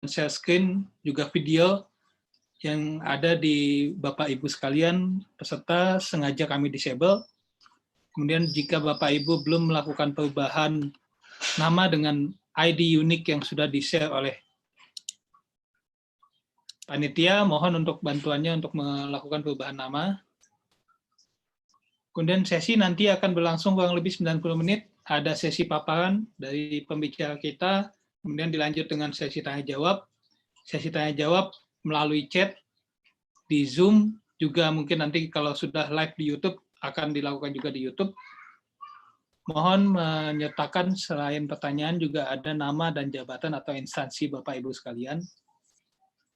share screen juga video yang ada di Bapak Ibu sekalian, peserta sengaja kami disable. Kemudian jika Bapak Ibu belum melakukan perubahan nama dengan ID unik yang sudah di-share oleh panitia, mohon untuk bantuannya untuk melakukan perubahan nama. Kemudian sesi nanti akan berlangsung kurang lebih 90 menit. Ada sesi paparan dari pembicara kita, kemudian dilanjut dengan sesi tanya-jawab. Sesi tanya-jawab melalui chat, di Zoom, juga mungkin nanti kalau sudah live di YouTube, akan dilakukan juga di YouTube. Mohon menyertakan selain pertanyaan juga ada nama dan jabatan atau instansi Bapak Ibu sekalian.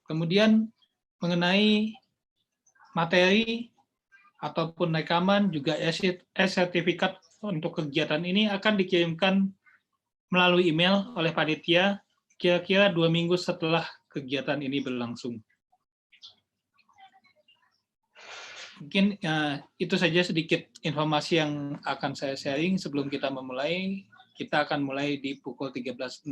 Kemudian mengenai materi ataupun rekaman juga e-sertifikat untuk kegiatan ini akan dikirimkan melalui email oleh panitia kira-kira 2 minggu setelah kegiatan ini berlangsung. Mungkin itu saja sedikit informasi yang akan saya sharing sebelum kita memulai. Kita akan mulai di pukul 13.00.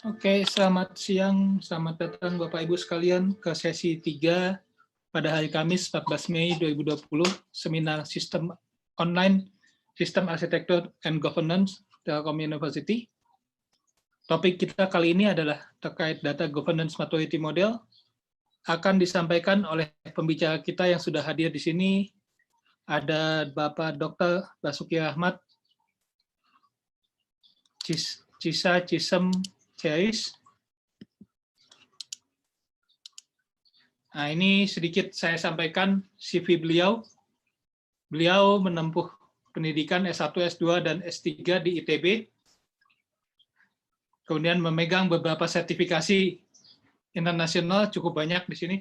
Oke, selamat siang, selamat datang Bapak Ibu sekalian ke sesi 3 pada hari Kamis 14 Mei 2020, seminar sistem online, sistem arsitektur and governance, Telkom University. Topik kita kali ini adalah terkait data governance maturity model, akan disampaikan oleh pembicara kita yang sudah hadir di sini, ada Bapak Dr. Basuki Rahmat, Cisa Cisem Ceris. Nah, ini sedikit saya sampaikan CV beliau. Beliau menempuh pendidikan S1, S2, dan S3 di ITB. Kemudian memegang beberapa sertifikasi internasional cukup banyak di sini.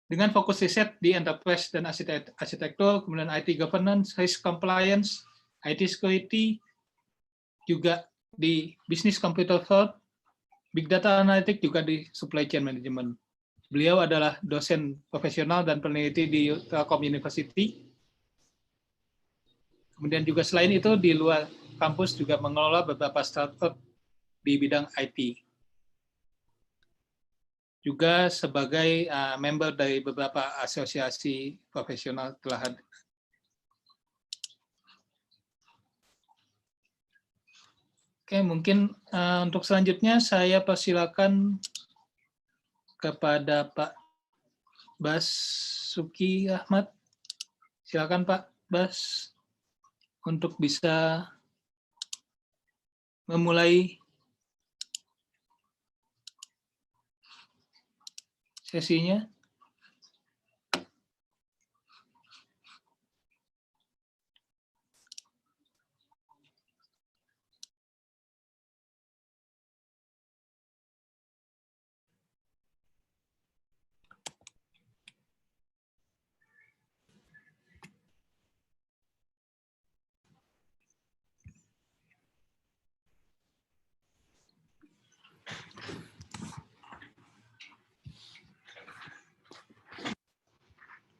Dengan fokus riset di enterprise dan arsitektur, kemudian IT governance, risk compliance, IT security, juga di business computer fraud, big data analytics, juga di supply chain management. Beliau adalah dosen profesional dan peneliti di Telkom University. Kemudian juga selain itu di luar kampus juga mengelola beberapa startup di bidang IT. Juga sebagai member dari beberapa asosiasi profesional telah hadir. Oke, mungkin untuk selanjutnya saya persilakan kepada Pak Basuki Rahmat. Silakan Pak Bas untuk bisa memulai sesinya.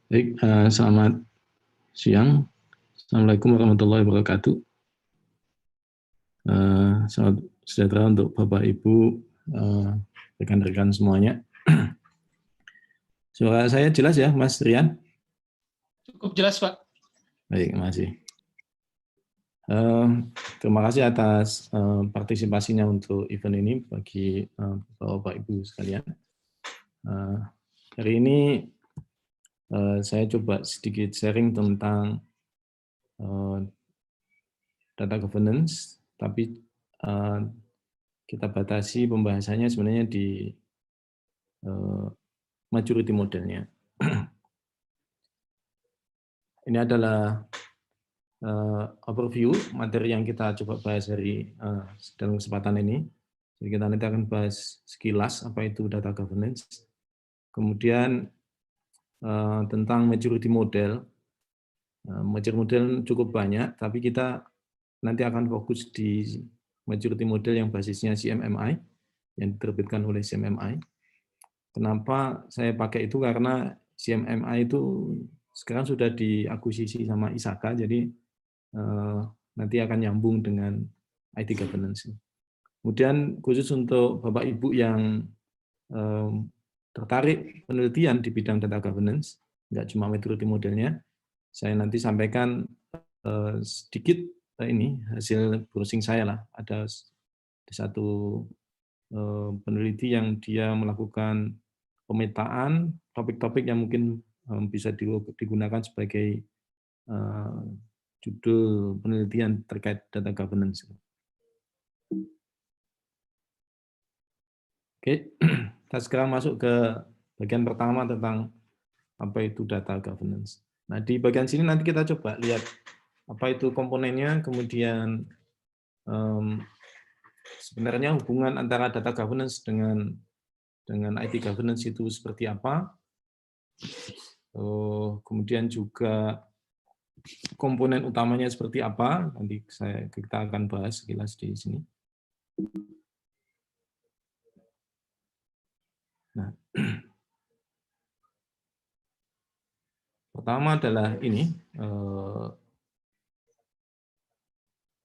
Baik, selamat siang. Assalamualaikum warahmatullahi wabarakatuh. Selamat sejahtera untuk Bapak Ibu, rekan-rekan semuanya. Suara saya jelas ya, Mas Rian? Cukup jelas, Pak. Baik, makasih. Terima kasih atas partisipasinya untuk event ini bagi Bapak Ibu sekalian. Hari ini saya coba sedikit sharing tentang data governance, tapi kita batasi pembahasannya sebenarnya di maturity modelnya. Ini adalah overview materi yang kita coba bahas dalam kesempatan ini. Jadi kita nanti akan bahas sekilas apa itu data governance. Kemudian tentang maturity model. Maturity model cukup banyak, tapi kita nanti akan fokus di maturity model yang basisnya CMMI, yang diterbitkan oleh CMMI. Kenapa saya pakai itu? Karena CMMI itu sekarang sudah diakuisisi sama ISAKA, jadi nanti akan nyambung dengan IT governance. Kemudian khusus untuk Bapak Ibu yang tertarik penelitian di bidang data governance, nggak cuma maturity modelnya, saya nanti sampaikan sedikit ini hasil browsing saya lah. Ada satu peneliti yang dia melakukan pemetaan topik-topik yang mungkin bisa digunakan sebagai judul penelitian terkait data governance. Oke, kita sekarang masuk ke bagian pertama tentang apa itu data governance. Nah, di bagian sini nanti kita coba lihat apa itu komponennya, kemudian sebenarnya hubungan antara data governance dengan IT governance itu seperti apa. Kemudian juga komponen utamanya seperti apa, nanti kita akan bahas sekilas di sini. Nah, pertama adalah ini,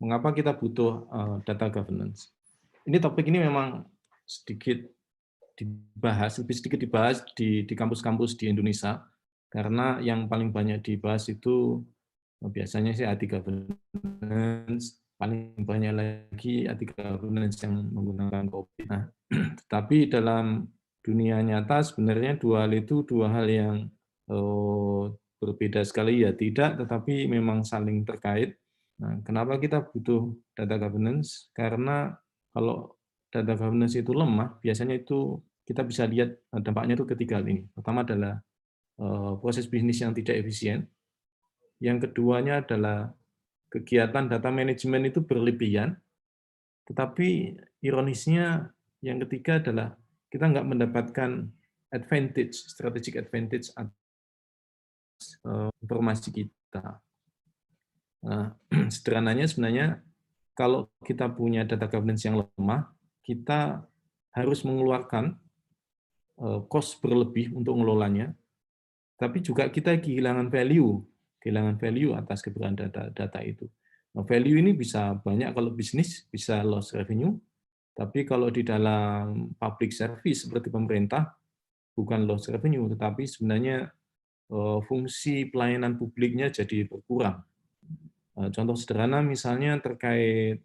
mengapa kita butuh data governance. Ini topik ini memang sedikit lebih sedikit dibahas di kampus-kampus di Indonesia, karena yang paling banyak dibahas itu biasanya sih IT governance, paling banyak lagi IT governance yang menggunakan COVID. Nah, tetapi dalam dunia nyata sebenarnya dua hal yang berbeda sekali ya tidak, tetapi memang saling terkait. Nah, kenapa kita butuh data governance? Karena kalau data governance itu lemah, biasanya itu kita bisa lihat dampaknya itu ketiga hal ini. Pertama adalah proses bisnis yang tidak efisien. Yang keduanya adalah kegiatan data manajemen itu berlebihan. Tetapi ironisnya yang ketiga adalah kita nggak mendapatkan strategic advantage atas informasi kita. Nah, sederhananya sebenarnya kalau kita punya data governance yang lemah, kita harus mengeluarkan cost berlebih untuk mengelolanya, tapi juga kita kehilangan value atas keberadaan data itu. Nah, value ini bisa banyak kalau bisnis, bisa loss revenue, tapi kalau di dalam public service seperti pemerintah, bukan loss revenue, tetapi sebenarnya fungsi pelayanan publiknya jadi berkurang. Contoh sederhana misalnya terkait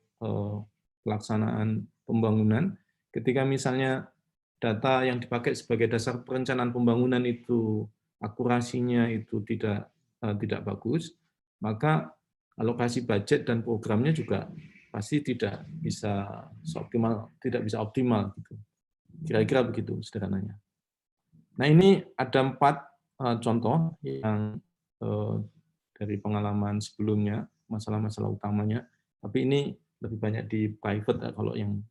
pelaksanaan pembangunan, ketika misalnya data yang dipakai sebagai dasar perencanaan pembangunan itu akurasinya itu tidak bagus, maka alokasi budget dan programnya juga pasti tidak bisa optimal gitu. Kira-kira begitu sederhananya. Nah, ini ada 4 contoh yang dari pengalaman sebelumnya, masalah-masalah utamanya, tapi ini lebih banyak di private kalau yang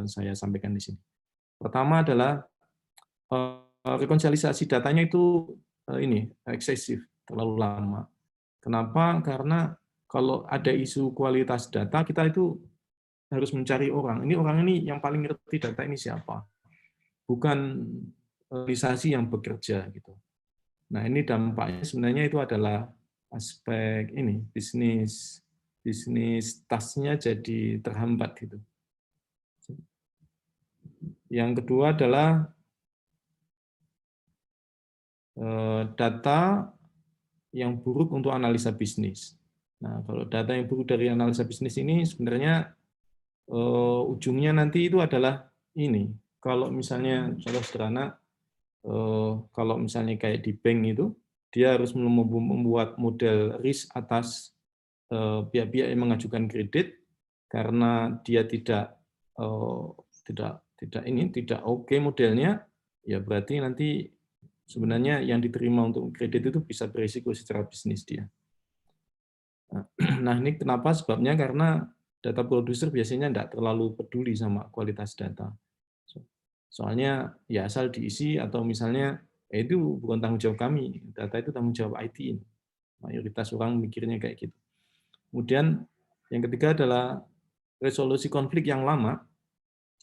saya sampaikan di sini. Pertama adalah rekonsiliasi datanya itu eksesif, terlalu lama. Kenapa? Karena kalau ada isu kualitas data, kita itu harus mencari orang. Orang ini yang paling ngerti data ini siapa? Bukan organisasi yang bekerja gitu. Nah, ini dampaknya sebenarnya itu adalah aspek bisnis tasnya jadi terhambat gitu. Yang kedua adalah data yang buruk untuk analisa bisnis. Nah, kalau data yang buruk dari analisa bisnis ini sebenarnya ujungnya nanti itu adalah ini. Kalau misalnya contoh sederhana, kalau misalnya kayak di bank itu, dia harus membuat model risk atas pihak-pihak yang mengajukan kredit karena dia tidak oke modelnya, ya berarti nanti sebenarnya yang diterima untuk kredit itu bisa berisiko secara bisnis dia. Nah, ini kenapa? Sebabnya karena data producer biasanya tidak terlalu peduli sama kualitas data. Soalnya ya asal diisi atau misalnya itu bukan tanggung jawab kami, data itu tanggung jawab IT. Mayoritas orang mikirnya kayak gitu. Kemudian yang ketiga adalah resolusi konflik yang lama.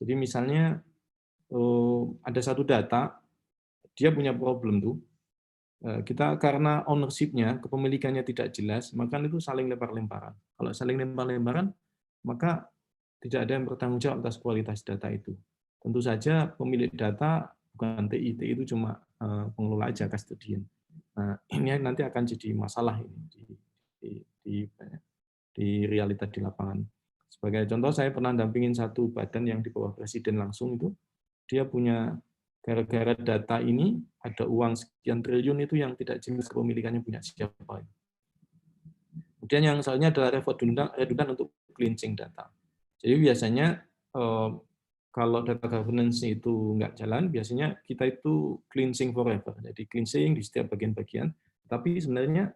Jadi misalnya ada satu data, dia punya problem tuh, kita karena ownership-nya, kepemilikannya tidak jelas, maka itu saling lempar-lemparan. Kalau saling lempar-lemparan, maka tidak ada yang bertanggung jawab atas kualitas data itu. Tentu saja pemilik data bukan TI itu cuma pengelola aja, custodian. Nah, ini nanti akan jadi masalah ini di realita di lapangan. Sebagai contoh, saya pernah dampingin satu badan yang di bawah presiden langsung itu, dia punya gara-gara data ini ada uang sekian triliun itu yang tidak jelas kepemilikannya punya siapa. Kemudian yang selanjutnya adalah redundant untuk cleansing data. Jadi biasanya kalau data governance itu nggak jalan, biasanya kita itu cleansing forever. Jadi cleansing di setiap bagian-bagian, tapi sebenarnya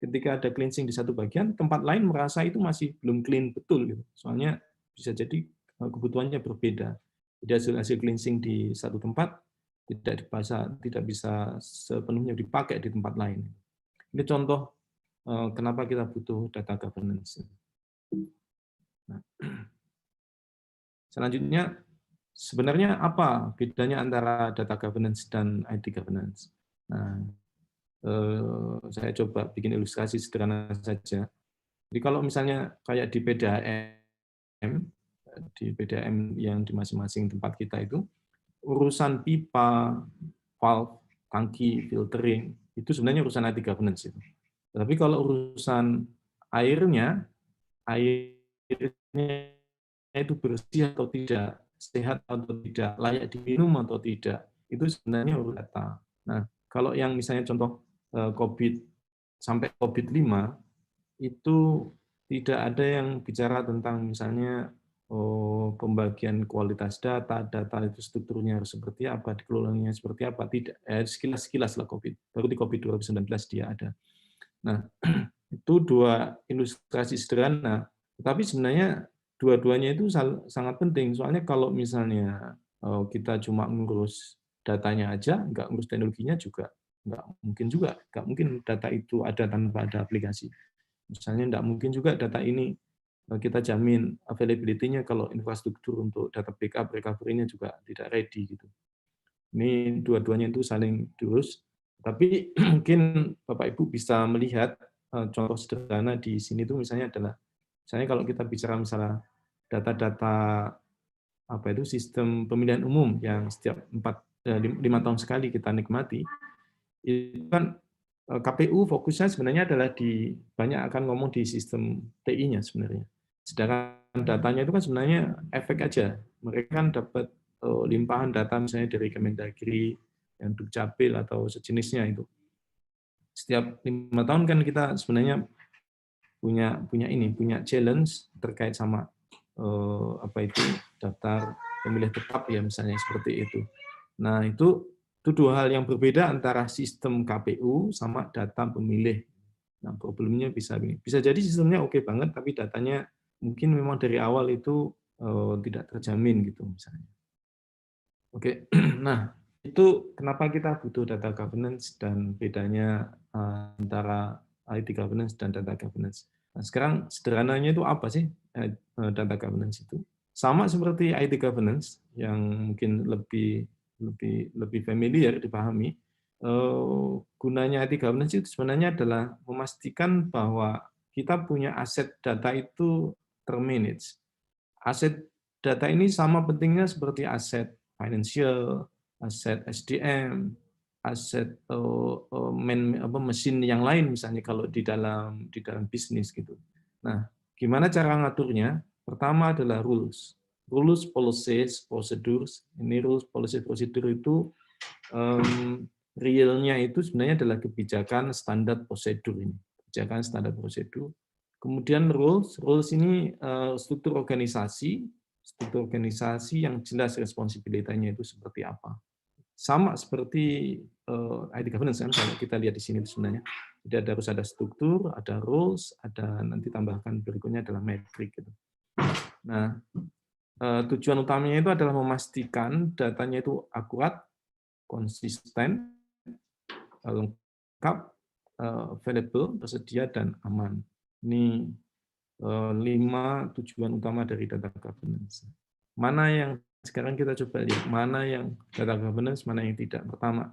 ketika ada cleansing di satu bagian, tempat lain merasa itu masih belum clean betul. Gitu. Soalnya bisa jadi kebutuhannya berbeda. Jadi hasil cleansing di satu tempat tidak bisa sepenuhnya dipakai di tempat lain. Ini contoh kenapa kita butuh data governance. Nah, selanjutnya, sebenarnya apa bedanya antara data governance dan IT governance? Nah, saya coba bikin ilustrasi sederhana saja. Jadi kalau misalnya kayak di PDAM yang di masing-masing tempat kita itu, urusan pipa, valve, tangki, filtering, itu sebenarnya urusan IT governance itu. Tapi kalau urusan airnya itu bersih atau tidak, sehat atau tidak, layak diminum atau tidak, itu sebenarnya urusan data. Nah, kalau yang misalnya contoh COVID sampai COVID-5, itu tidak ada yang bicara tentang misalnya pembagian kualitas data, data itu strukturnya harus seperti apa, dikelolanya seperti apa, tidak. Sekilas-sekilas lah COVID. Baru di COVID 2019 dia ada. Nah, itu dua ilustrasi sederhana, tetapi sebenarnya dua-duanya itu sangat penting. Soalnya kalau misalnya kita cuma ngurus datanya aja, nggak ngurus teknologinya juga, nggak mungkin data itu ada tanpa ada aplikasi. Misalnya nggak mungkin juga data ini kita jamin availability-nya kalau infrastruktur untuk data backup, recovery-nya juga tidak ready gitu. Ini dua-duanya itu saling diurus. Tapi mungkin Bapak Ibu bisa melihat contoh sederhana di sini itu misalnya adalah, misalnya kalau kita bicara misalnya data-data apa itu sistem pemilihan umum yang setiap 5 tahun sekali kita nikmati, itu kan KPU fokusnya sebenarnya adalah banyak akan ngomong di sistem TI-nya sebenarnya. Sedangkan datanya itu kan sebenarnya efek aja. Mereka kan dapat limpahan data misalnya dari Kemendagri, yang Dukcapil atau sejenisnya itu. Setiap 5 tahun kan kita sebenarnya punya challenge terkait sama apa itu daftar pemilih tetap ya misalnya seperti itu. Nah, itu dua hal yang berbeda antara sistem KPU sama data pemilih. Nah, problemnya bisa jadi sistemnya oke banget, tapi datanya mungkin memang dari awal itu tidak terjamin gitu misalnya. Oke, nah itu kenapa kita butuh data governance dan bedanya antara IT governance dan data governance. Nah, sekarang sederhananya itu apa sih data governance itu? Sama seperti IT governance yang mungkin lebih familiar dipahami. Gunanya IT governance itu sebenarnya adalah memastikan bahwa kita punya aset data itu termanage. Aset data ini sama pentingnya seperti aset financial, aset SDM, aset mesin yang lain misalnya kalau di dalam bisnis gitu. Nah, gimana cara ngaturnya? Pertama adalah rules, policies, procedures. Ini rules, policies, procedure itu realnya itu sebenarnya adalah kebijakan standar prosedur ini, kebijakan standar prosedur. Kemudian rules ini struktur organisasi yang jelas responsibilitasnya itu seperti apa. Sama seperti IT governance kan kalau kita lihat di sini itu sebenarnya. Jadi harus ada struktur, ada rules, ada nanti tambahkan berikutnya adalah metrik gitu. Nah, tujuan utamanya itu adalah memastikan datanya itu akurat, konsisten, lengkap, available, tersedia dan aman. Ini 5 tujuan utama dari data governance. Mana yang sekarang kita coba lihat, mana yang data governance, mana yang tidak. Pertama,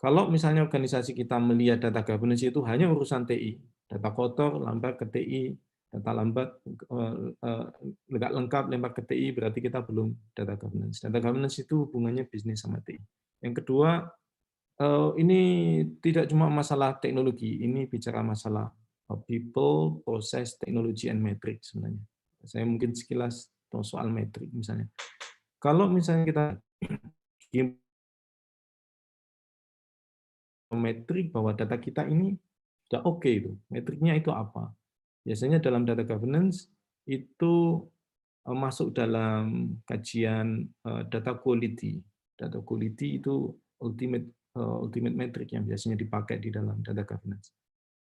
kalau misalnya organisasi kita melihat data governance itu hanya urusan TI, data kotor, lambat ke TI, data lambat, nggak lengkap, lempar ke TI, berarti kita belum data governance. Data governance itu hubungannya bisnis sama TI. Yang kedua, ini tidak cuma masalah teknologi, ini bicara masalah people, process, technology, and metric sebenarnya. Saya mungkin sekilas soal metrik misalnya. Kalau misalnya kita metrik bahwa data kita ini sudah oke itu, metriknya itu apa? Biasanya dalam data governance itu masuk dalam kajian data quality. Data quality itu ultimate metric yang biasanya dipakai di dalam data governance.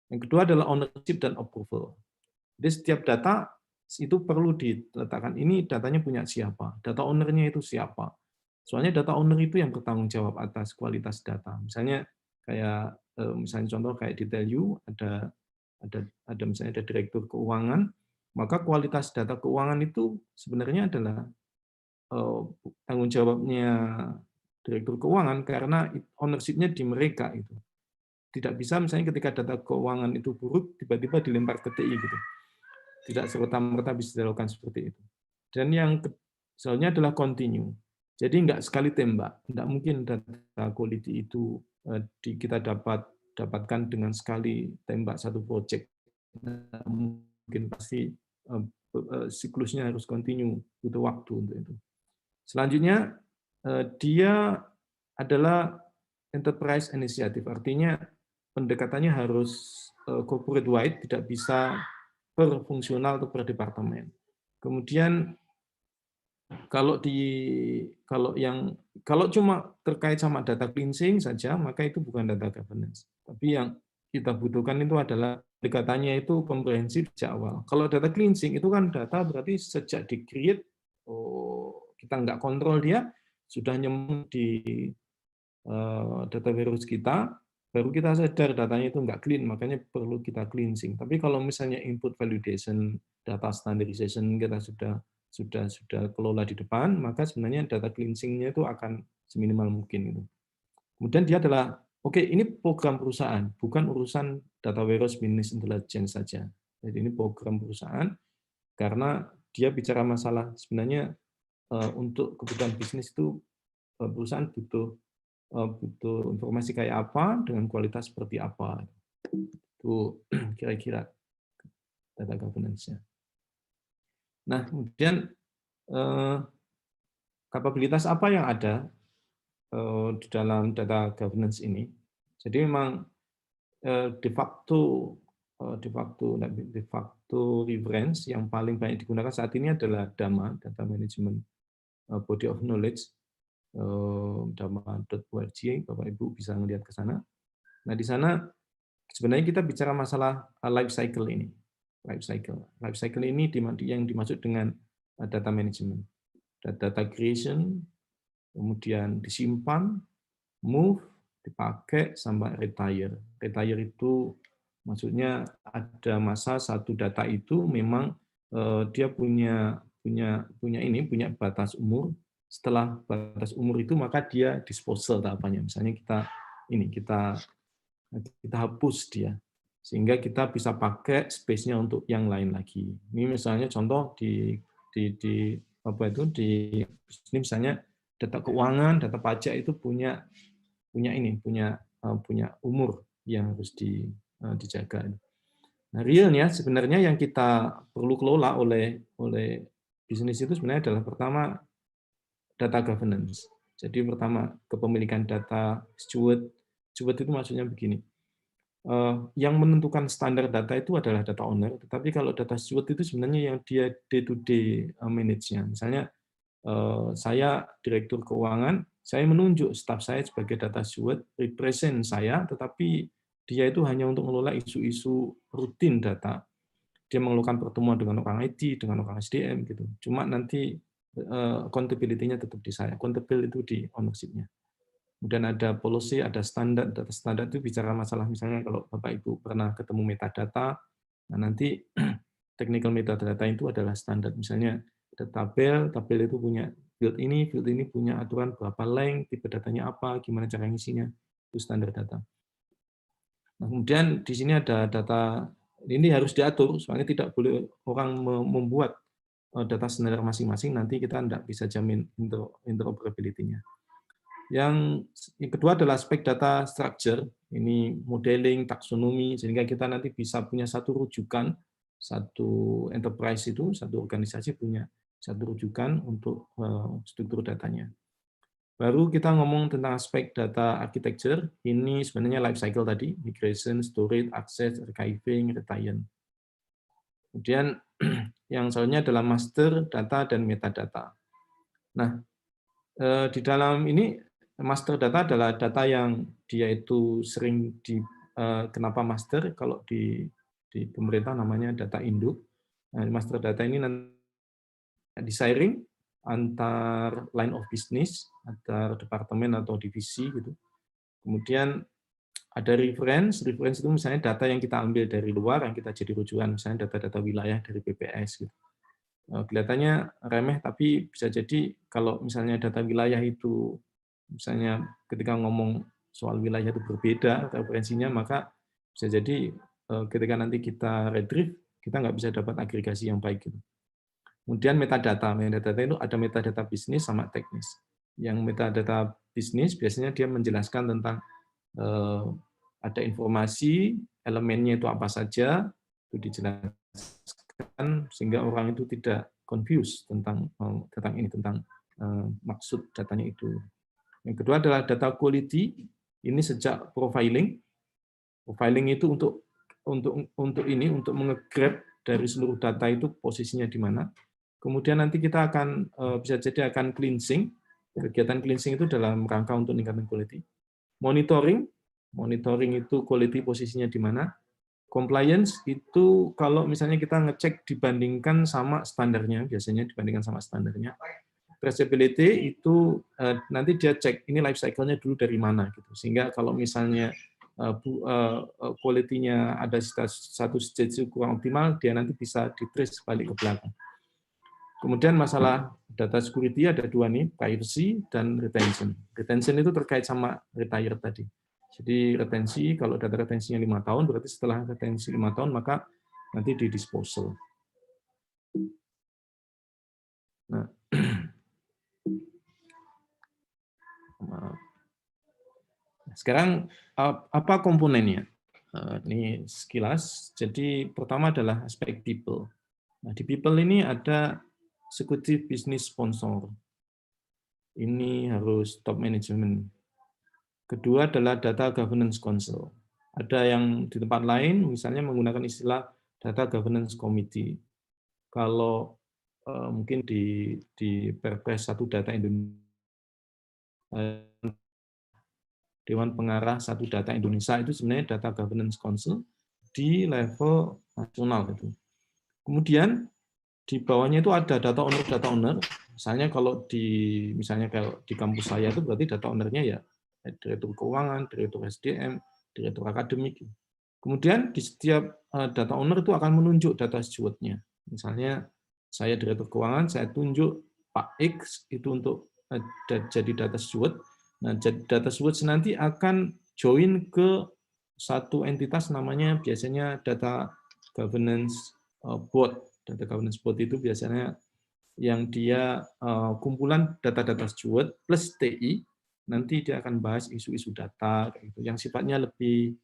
Yang kedua adalah ownership dan approval. Jadi setiap data itu perlu diletakkan, ini datanya punya siapa, data owner-nya itu siapa. Soalnya data owner itu yang bertanggung jawab atas kualitas data. Misalnya kayak misalnya contoh kayak di Tellu ada misalnya ada direktur keuangan, maka kualitas data keuangan itu sebenarnya adalah tanggung jawabnya direktur keuangan karena ownership-nya di mereka itu. Tidak bisa misalnya ketika data keuangan itu buruk tiba-tiba dilempar ke TI gitu. Tidak serta-merta bisa dilakukan seperti itu. Dan yang soalnya adalah continue. Jadi nggak sekali tembak, nggak mungkin data quality itu kita dapatkan dengan sekali tembak satu project. Nggak mungkin, pasti siklusnya harus continue, butuh waktu untuk itu. Selanjutnya, dia adalah enterprise initiative, artinya pendekatannya harus corporate wide, tidak bisa per fungsional atau per departemen. Kemudian kalau cuma terkait sama data cleansing saja, maka itu bukan data governance. Tapi yang kita butuhkan itu adalah pendekatannya itu komprehensif sejak awal. Kalau data cleansing itu kan data berarti sejak di-create, kita nggak kontrol dia, sudah nyemplung di data warehouse kita, baru kita sadar datanya itu nggak clean, makanya perlu kita cleansing. Tapi kalau misalnya input validation, data standardization kita sudah kelola di depan, maka sebenarnya data cleansing-nya itu akan seminimal mungkin. Kemudian dia adalah, oke, ini program perusahaan, bukan urusan data warehouse business intelligence saja. Jadi ini program perusahaan, karena dia bicara masalah sebenarnya untuk kebutuhan bisnis itu perusahaan butuh informasi kayak apa dengan kualitas seperti apa. Itu kira-kira data governance-nya. Nah, kemudian kapabilitas apa yang ada di dalam data governance ini? Jadi memang de facto reference yang paling banyak digunakan saat ini adalah DAMA, Data Management Body of Knowledge, dama.org, Bapak Ibu bisa melihat ke sana. Nah, di sana sebenarnya kita bicara masalah life cycle ini. Life cycle ini yang dimaksud dengan data management. Data creation, kemudian disimpan, move, dipakai, sampai retire. Retire itu maksudnya ada masa satu data itu memang dia punya batas umur. Setelah batas umur itu maka dia disposal tahapannya. Misalnya kita hapus dia sehingga kita bisa pakai space-nya untuk yang lain lagi. Ini misalnya contoh di sini misalnya data keuangan, data pajak itu punya umur yang harus dijaga. Nah, realnya sebenarnya yang kita perlu kelola oleh bisnis itu sebenarnya adalah pertama data governance. Jadi pertama kepemilikan data, steward itu maksudnya begini. Yang menentukan standar data itu adalah data owner, tetapi kalau data steward itu sebenarnya yang dia day-to-day manage-nya. Misalnya saya direktur keuangan, saya menunjuk staf saya sebagai data steward, represent saya, tetapi dia itu hanya untuk mengelola isu-isu rutin data. Dia mengeluarkan pertemuan dengan orang IT, dengan orang SDM gitu. Cuma nanti accountability-nya tetap di saya. Accountable itu di ownership-nya. Kemudian ada policy, ada standar. Data standar itu bicara masalah misalnya kalau Bapak Ibu pernah ketemu metadata, nah nanti technical metadata itu adalah standar. Misalnya ada tabel itu punya field ini punya aturan berapa length, tipe datanya apa, gimana cara ngisinya, itu standar data. Nah, kemudian di sini ada data, ini harus diatur, soalnya tidak boleh orang membuat data standar masing-masing, nanti kita tidak bisa jamin interoperability-nya. Yang kedua adalah aspek data structure, ini modeling, taksonomi, sehingga kita nanti bisa punya satu rujukan, satu enterprise itu, satu organisasi punya satu rujukan untuk struktur datanya. Baru kita ngomong tentang aspek data architecture, ini sebenarnya life cycle tadi, migration, storage, access, archiving, retain. Kemudian yang selanjutnya adalah master data dan metadata. Nah, di dalam ini master data adalah data yang dia itu sering kenapa master, kalau di pemerintah namanya data induk. Nah, master data ini nanti di-sharing antar line of business, antar departemen atau divisi gitu. Kemudian ada reference itu misalnya data yang kita ambil dari luar yang kita jadi rujukan, misalnya data-data wilayah dari BPS gitu. Kelihatannya remeh, tapi bisa jadi kalau misalnya data wilayah itu misalnya ketika ngomong soal wilayah itu berbeda referensinya, maka bisa jadi ketika nanti kita retrieve kita nggak bisa dapat agregasi yang baik gitu. Kemudian metadata. Metadata itu ada metadata bisnis sama teknis. Yang metadata bisnis biasanya dia menjelaskan tentang ada informasi, elemennya itu apa saja, itu dijelaskan sehingga orang itu tidak confused tentang ini, tentang maksud datanya itu. Yang kedua adalah data quality. Ini sejak profiling. Profiling itu untuk mengegrab dari seluruh data itu posisinya di mana. Kemudian nanti kita akan bisa jadi akan cleansing. Kegiatan cleansing itu dalam rangka untuk meningkatkan quality. Monitoring itu quality posisinya di mana. Compliance itu kalau misalnya kita ngecek dibandingkan sama standarnya, biasanya dibandingkan sama standarnya. Traceability itu nanti dia cek ini life cycle-nya dulu dari mana gitu. Sehingga kalau misalnya quality-nya ada satu stage kurang optimal, dia nanti bisa di-trace balik ke belakang. Kemudian masalah data security ada dua nih, privacy dan retention. Retention itu terkait sama retire tadi. Jadi retensi, kalau data retensinya 5 tahun, berarti setelah retensi 5 tahun, maka nanti di disposal. Nah, sekarang apa komponennya? Ini sekilas. Jadi pertama adalah aspek people. Nah, di people ini ada executive business sponsor. Ini harus top management. Kedua adalah data governance council. Ada yang di tempat lain misalnya menggunakan istilah data governance committee. Kalau mungkin di Perpres 1 Data Indonesia, Dewan Pengarah 1 Data Indonesia itu sebenarnya data governance council di level nasional itu. Kemudian di bawahnya itu ada data owner. Misalnya kalau di kampus saya itu berarti data owner-nya ya direktur keuangan, direktur SDM, direktur akademik. Kemudian di setiap data owner itu akan menunjuk data steward-nya. Misalnya saya direktur keuangan, saya tunjuk Pak X itu untuk jadi data steward. Nah, data steward nanti akan join ke satu entitas namanya biasanya data governance board. Data governance board itu biasanya yang dia kumpulan data-data steward plus TI, nanti dia akan bahas isu-isu data yang sifatnya lebih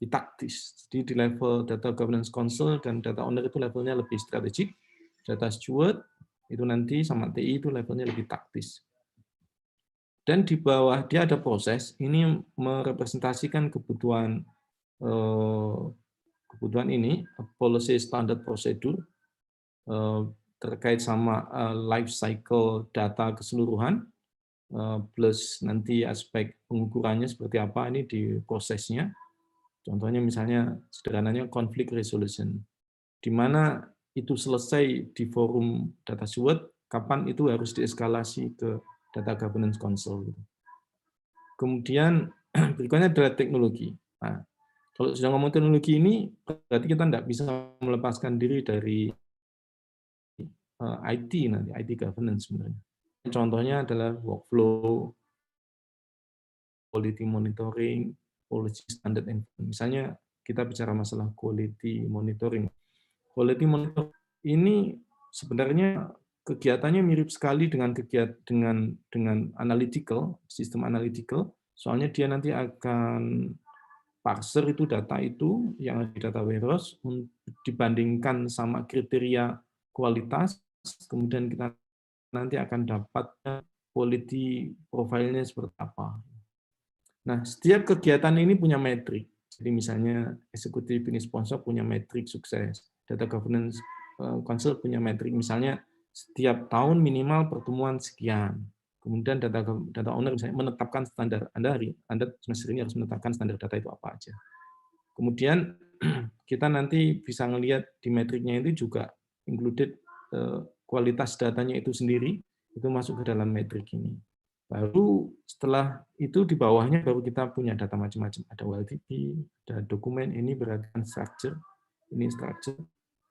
taktis. Jadi di level data governance council dan data owner itu levelnya lebih strategik, data steward itu nanti sama TI itu levelnya lebih taktis. Dan di bawah dia ada proses, ini merepresentasikan kebutuhan ini, policy standard prosedur, terkait sama life cycle data keseluruhan, plus nanti aspek pengukurannya seperti apa ini di prosesnya. Contohnya misalnya sederhananya conflict resolution, di mana itu selesai di forum data steward, kapan itu harus dieskalasi ke data governance council. Kemudian berikutnya adalah teknologi. Nah, kalau sudah ngomong teknologi ini, berarti kita tidak bisa melepaskan diri dari IT nanti, IT governance sebenarnya. Contohnya adalah workflow, quality monitoring, policy standard. Misalnya kita bicara masalah quality monitoring. Quality monitoring ini sebenarnya kegiatannya mirip sekali dengan analytical, sistem analytical. Soalnya dia nanti akan parser itu data itu yang ada di data warehouse dibandingkan sama kriteria kualitas, kemudian kita nanti akan dapat quality profile-nya seperti apa. Nah, setiap kegiatan ini punya metrik. Jadi misalnya executive business sponsor punya metrik sukses, data governance council punya metrik misalnya setiap tahun minimal pertemuan sekian. Kemudian data owner misalnya menetapkan standar, Anda semester ini harus menetapkan standar data itu apa aja. Kemudian kita nanti bisa ngelihat di metriknya itu juga included kualitas datanya itu sendiri, itu masuk ke dalam metrik ini. Baru setelah itu di bawahnya baru kita punya data macam-macam. Ada OLTP, ada dokumen, ini berarti structure, ini structure.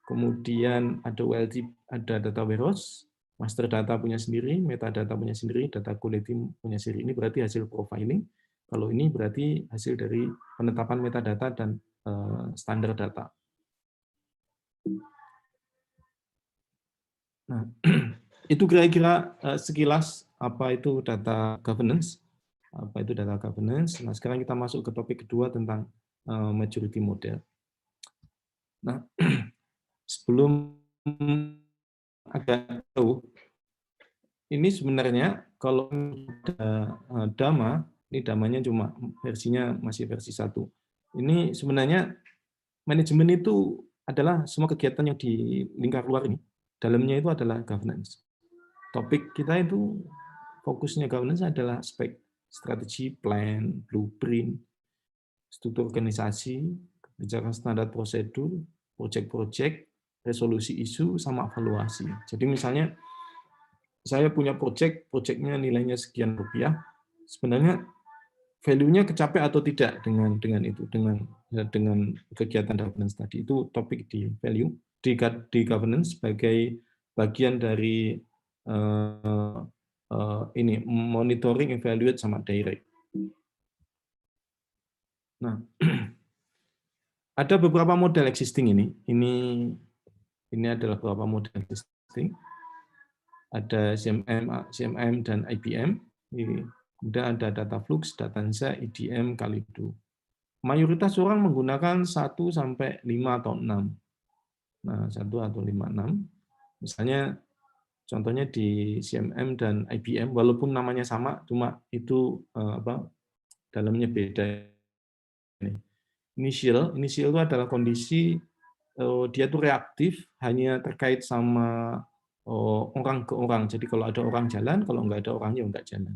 Kemudian ada OLTP, ada data warehouse, master data punya sendiri, metadata punya sendiri, data quality punya sendiri. Ini berarti hasil profiling. Kalau ini berarti hasil dari penetapan metadata dan standar data. Nah, itu kira-kira sekilas apa itu data governance. Apa itu data governance. Nah, sekarang kita masuk ke topik kedua tentang maturity model. Nah, sebelum agak jauh, ini sebenarnya kalau Dama, ini Damanya cuma versinya masih versi 1. Ini sebenarnya manajemen itu adalah semua kegiatan yang di lingkar luar ini. Dalamnya itu adalah governance. Topik kita itu fokusnya governance adalah aspek strategi, plan, blueprint, struktur organisasi, kebijakan standar prosedur, project-project, resolusi isu, sama evaluasi. Jadi misalnya saya punya project-nya nilainya sekian rupiah, sebenarnya value-nya kecapai atau tidak dengan itu, dengan kegiatan governance tadi. Itu topik di value, di governance sebagai bagian dari ini monitoring, evaluate, sama direct. Nah, ada beberapa model existing ini. Ini adalah beberapa model existing. Ada CMM dan IBM. Kemudian ada Dataflux, Datanza, IDM, Kalido. Mayoritas orang menggunakan 1 sampai 5 atau 6. Nah, 1 atau 5, 6. Misalnya contohnya di CMM dan IBM, walaupun namanya sama, cuma itu dalamnya beda. Initial itu adalah kondisi dia itu reaktif hanya terkait sama orang ke orang. Jadi kalau ada orang jalan, kalau nggak ada orangnya nggak jalan.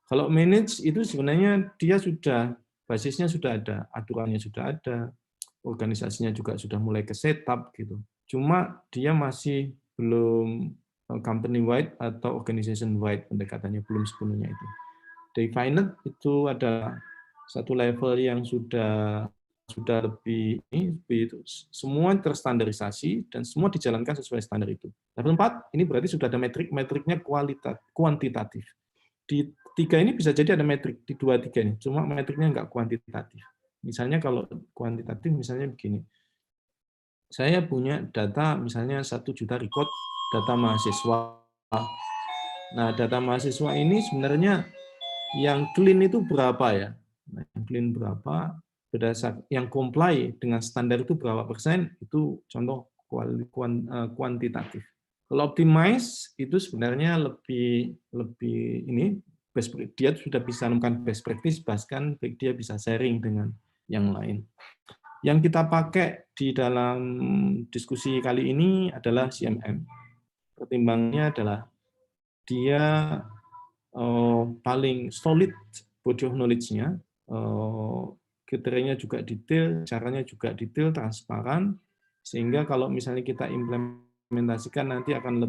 Kalau manage itu sebenarnya dia sudah basisnya sudah ada, aturannya sudah ada, organisasinya juga sudah mulai ke setup gitu. Cuma dia masih belum company wide atau organization wide, pendekatannya belum sepenuhnya itu. Defined itu adalah satu level yang sudah lebih semua terstandarisasi dan semua dijalankan sesuai standar itu. Level 4 ini berarti sudah ada metriknya kuantitatif. Di 3 ini bisa jadi ada metrik, di 2, 3 ini, cuma metriknya nggak kuantitatif. Misalnya kalau kuantitatif, misalnya begini, saya punya data misalnya 1 juta record data mahasiswa. Nah, data mahasiswa ini sebenarnya yang clean itu berapa ya? Nah, yang clean berapa? Berdasar yang comply dengan standar itu berapa persen? Itu contoh kuantitatif. Kalau optimize itu sebenarnya lebih ini dia sudah bisa menemukan best practice, bahkan dia bisa sharing dengan yang lain. Yang kita pakai di dalam diskusi kali ini adalah CMM. Pertimbangannya adalah dia paling solid body of knowledge-nya, kriterianya juga detail, caranya juga detail, transparan, sehingga kalau misalnya kita implementasikan nanti akan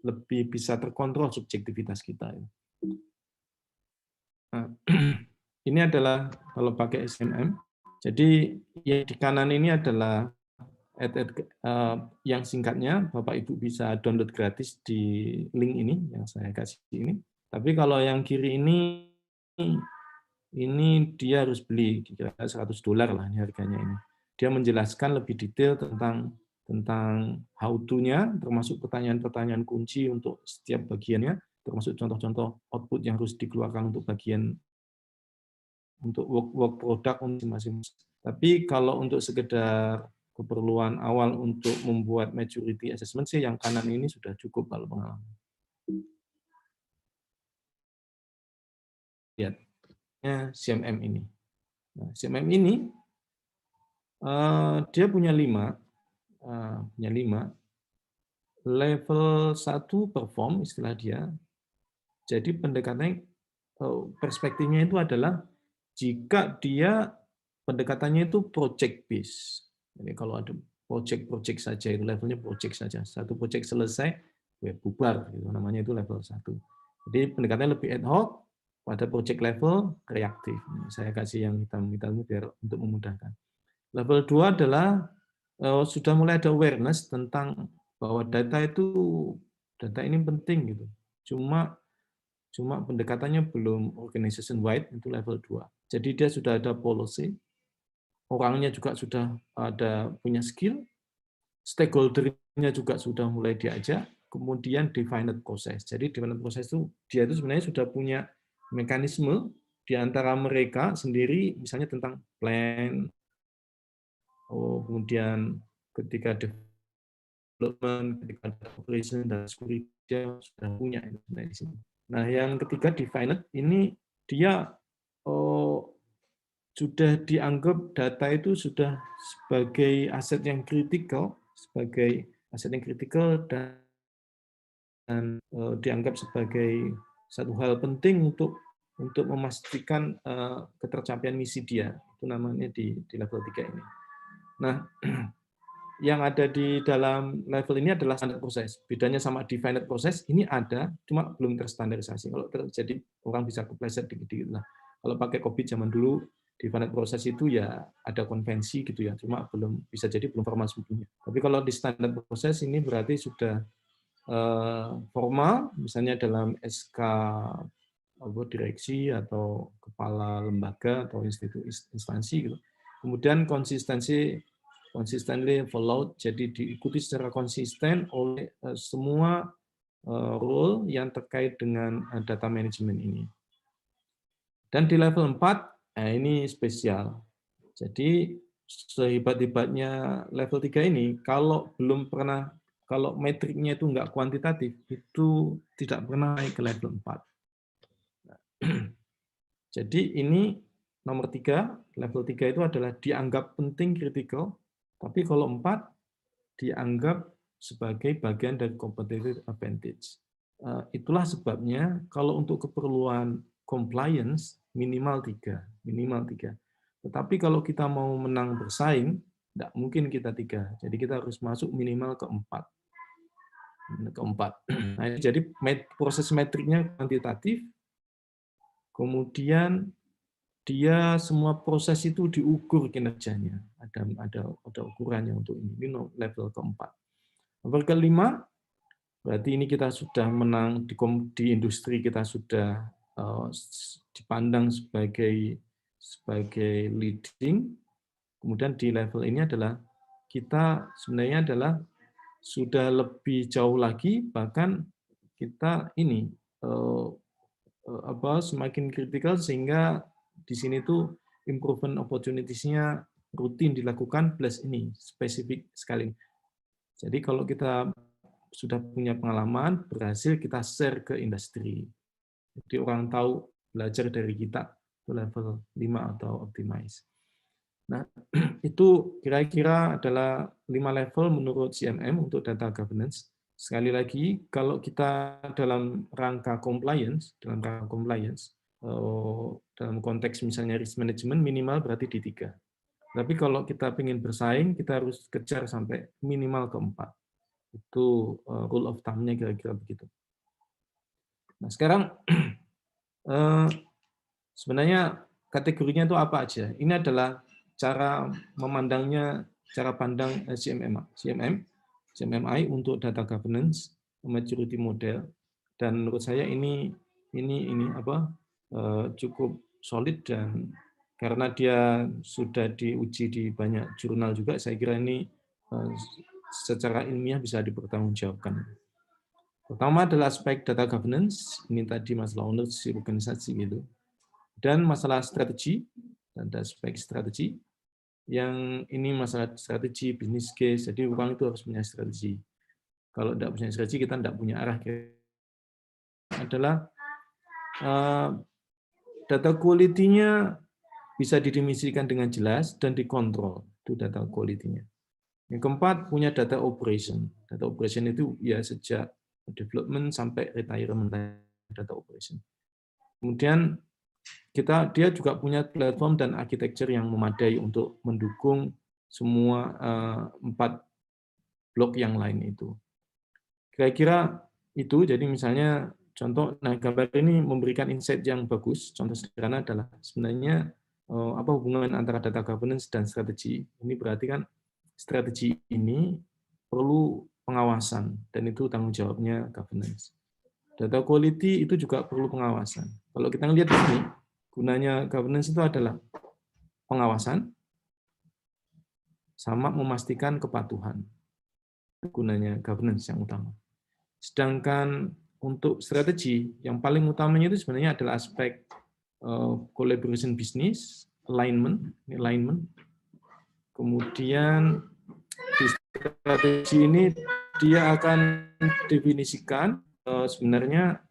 lebih bisa terkontrol subjektivitas kita. Nah, ini adalah kalau pakai SMM. Jadi yang di kanan ini adalah yang singkatnya, Bapak Ibu bisa download gratis di link ini yang saya kasih ini. Tapi kalau yang kiri ini dia harus beli kira-kira $100 lah ini harganya ini. Dia menjelaskan lebih detail tentang how to-nya, termasuk pertanyaan-pertanyaan kunci untuk setiap bagiannya, termasuk contoh-contoh output yang harus dikeluarkan untuk bagian untuk work product masing-masing. Tapi kalau untuk sekedar keperluan awal untuk membuat maturity assessment sih yang kanan ini sudah cukup kalau pengalaman. Lihatnya CMM ini. Nah, CMM ini dia punya 5 level 1 perform istilah dia. Jadi pendekatannya perspektifnya itu adalah jika dia pendekatannya itu project based. Jadi kalau ada project saja itu levelnya project saja. Satu project selesai, bubar gitu. Namanya itu level 1. Jadi pendekatannya lebih ad hoc, pada project level reaktif. Saya kasih yang hitam-hitam biar untuk memudahkan. Level 2 adalah sudah mulai ada awareness tentang bahwa data ini penting gitu. Cuma pendekatannya belum organization wide, itu level 2. Jadi dia sudah ada policy, orangnya juga sudah ada punya skill, stakeholder-nya juga sudah mulai diajak, kemudian defined process. Jadi defined process itu dia itu sebenarnya sudah punya mekanisme di antara mereka sendiri, misalnya tentang plan, kemudian ketika development, ketika operation dan security dia sudah punya itu sebenarnya di sini. Nah, yang ketiga defined ini dia sudah dianggap data itu sudah sebagai aset yang kritikal, dan dianggap sebagai satu hal penting untuk memastikan ketercapaian misi dia. Itu namanya di level 3 ini. Nah, yang ada di dalam level ini adalah standard proses. Bedanya sama defined proses, ini ada, cuma belum terstandarisasi. Kalau terjadi, orang bisa kepleset dikit-dikit lah. Kalau pakai COVID zaman dulu, defined proses itu ya ada konvensi gitu ya, cuma belum bisa jadi belum formal sebetulnya. Tapi kalau di standard proses ini berarti sudah formal, misalnya dalam SK direksi atau kepala lembaga atau instansi gitu. Kemudian consistently followed, jadi diikuti secara konsisten oleh semua role yang terkait dengan data management ini. Dan di level 4, ini spesial. Jadi sehebat-hebatnya level 3 ini, kalau metriknya itu enggak kuantitatif, itu tidak pernah naik ke level 4. Jadi ini nomor 3, level 3 itu adalah dianggap penting, kritikal, tapi kalau 4 dianggap sebagai bagian dari competitive advantage. Itulah sebabnya kalau untuk keperluan compliance minimal 3. Tetapi kalau kita mau menang bersaing, tidak mungkin kita 3. Jadi kita harus masuk minimal ke 4. Nah, jadi proses metriknya kuantitatif, kemudian dia semua proses itu diukur kinerjanya. Ada ukurannya untuk ini level keempat. Level kelima, berarti ini kita sudah menang di industri, kita sudah dipandang sebagai leading. Kemudian di level ini adalah kita sebenarnya adalah sudah lebih jauh lagi, bahkan kita ini semakin kritikal sehingga di sini tuh improvement opportunities-nya rutin dilakukan plus ini spesifik sekali. Jadi kalau kita sudah punya pengalaman, berhasil kita share ke industri. Jadi orang tahu, belajar dari kita, itu level 5 atau optimize. Nah, itu kira-kira adalah 5 level menurut CMM untuk data governance. Sekali lagi, kalau kita dalam rangka compliance, dalam konteks misalnya risk management, minimal berarti di 3. Tapi kalau kita ingin bersaing, kita harus kejar sampai minimal ke 4. Itu rule of thumb-nya kira-kira begitu. Nah, sekarang sebenarnya kategorinya itu apa aja? Ini adalah cara memandangnya, cara pandang CMMI untuk data governance, maturity model, dan menurut saya ini cukup solid, dan karena dia sudah diuji di banyak jurnal juga, saya kira ini secara ilmiah bisa dipertanggungjawabkan. Pertama adalah aspek data governance, ini tadi masalah ownership organisasi gitu, dan masalah strategi, dan aspek strategi, yang ini masalah strategi, bisnis case, jadi orang itu harus punya strategi. Kalau tidak punya strategi, kita tidak punya arah. Adalah data quality-nya bisa didefinisikan dengan jelas dan dikontrol, itu data quality-nya. Yang keempat, punya data operation. Data operation itu ya sejak development sampai retirement data operation. Kemudian dia juga punya platform dan architecture yang memadai untuk mendukung semua 4 blok yang lain itu. Kira-kira itu, jadi misalnya contoh, nah gambar ini memberikan insight yang bagus. Contoh sederhana adalah sebenarnya apa hubungan antara data governance dan strategi. Ini berarti kan strategi ini perlu pengawasan, dan itu tanggung jawabnya governance. Data quality itu juga perlu pengawasan. Kalau kita lihat di sini, gunanya governance itu adalah pengawasan sama memastikan kepatuhan. gunanya governance yang utama. Sedangkan untuk strategi, yang paling utamanya itu sebenarnya adalah aspek collaboration business, alignment. Kemudian di strategi ini dia akan definisikan sebenarnya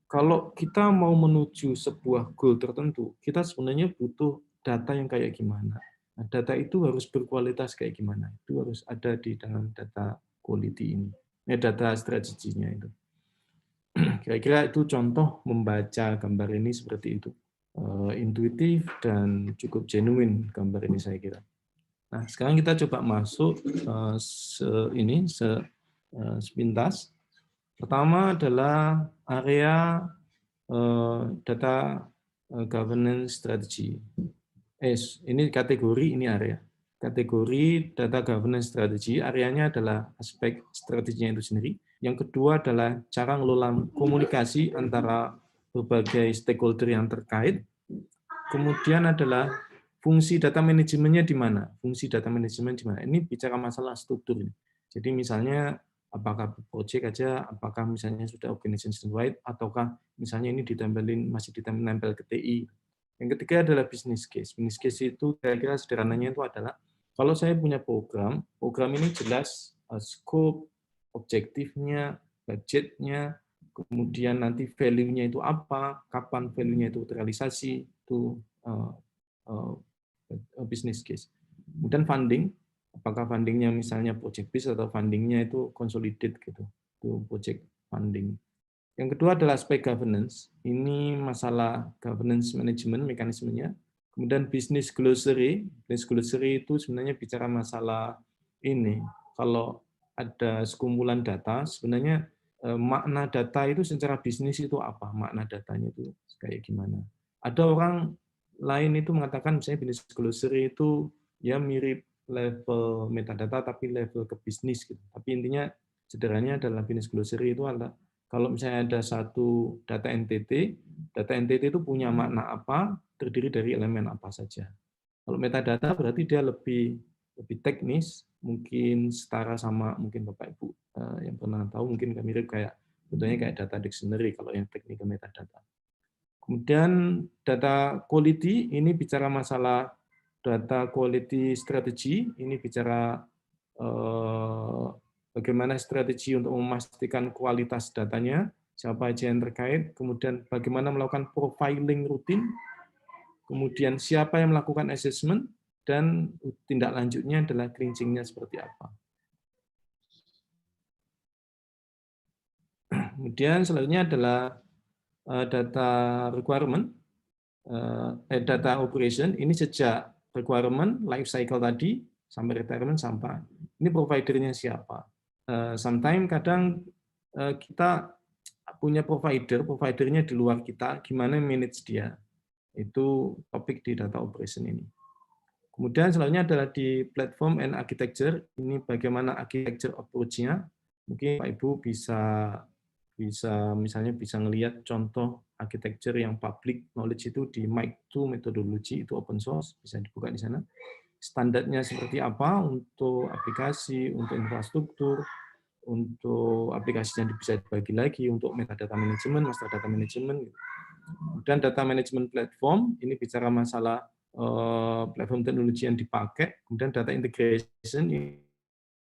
kalau kita mau menuju sebuah goal tertentu, kita sebenarnya butuh data yang kayak gimana. Nah, data itu harus berkualitas kayak gimana. Itu harus ada di dalam data quality ini. Data strateginya itu. Kira-kira itu contoh membaca gambar ini seperti itu. Intuitif dan cukup genuine gambar ini saya kira. Nah, sekarang kita coba masuk sepintas. Pertama adalah area data governance strategy. Ini kategori, ini area. Kategori data governance strategy, areanya adalah aspek strateginya itu sendiri. Yang kedua adalah cara ngelola komunikasi antara berbagai stakeholder yang terkait. Kemudian adalah fungsi data manajemennya di mana? Fungsi data manajemen di mana? Ini bicara masalah struktur. Jadi misalnya apakah project aja, apakah misalnya sudah organization wide, ataukah misalnya ini masih ditempel ke TI. Yang ketiga adalah business case. Business case itu kira-kira sederhananya itu adalah kalau saya punya program ini jelas scope, objektifnya, budgetnya, kemudian nanti value-nya itu apa, kapan value-nya itu terrealisasi, itu business case. Kemudian funding, apakah fundingnya misalnya project based atau fundingnya itu consolidated gitu, itu project funding. Yang kedua adalah aspek governance. Ini masalah governance management mekanismenya. Kemudian business glossary. Business glossary itu sebenarnya bicara masalah ini. Kalau ada sekumpulan data, sebenarnya makna data itu secara bisnis itu apa? Makna datanya itu kayak gimana? Ada orang lain itu mengatakan misalnya business glossary itu ya mirip level metadata tapi level ke bisnis gitu. Tapi intinya sederhananya adalah business glossary itu adalah kalau misalnya ada satu data entity itu punya makna apa, terdiri dari elemen apa saja. Kalau metadata berarti dia lebih teknis, mungkin setara sama mungkin Bapak Ibu yang pernah tahu mungkin mirip kayak contohnya kayak data dictionary kalau yang teknik metadata. Kemudian data quality ini bicara masalah data quality strategy, ini bicara bagaimana strategi untuk memastikan kualitas datanya, siapa aja yang terkait, kemudian bagaimana melakukan profiling rutin, kemudian siapa yang melakukan assessment, dan tindak lanjutnya adalah cleansing-nya seperti apa. Kemudian selanjutnya adalah data requirement, data operation, ini sejak requirement, life cycle tadi, sampai retirement, sampai ini providernya siapa. Sometimes kadang kita punya providernya di luar kita, gimana manage dia. Itu topik di data operation ini. Kemudian selanjutnya adalah di platform and architecture, ini bagaimana architecture approach-nya. Mungkin Pak Ibu bisa misalnya bisa ngelihat contoh architecture yang public knowledge itu di MIC2 metodologi, itu open source, bisa dibuka di sana. Standarnya seperti apa untuk aplikasi, untuk infrastruktur, untuk aplikasi yang bisa dibagi lagi, untuk metadata management, master data management. Dan data management platform, ini bicara masalah platform teknologi yang dipakai. Kemudian data integration,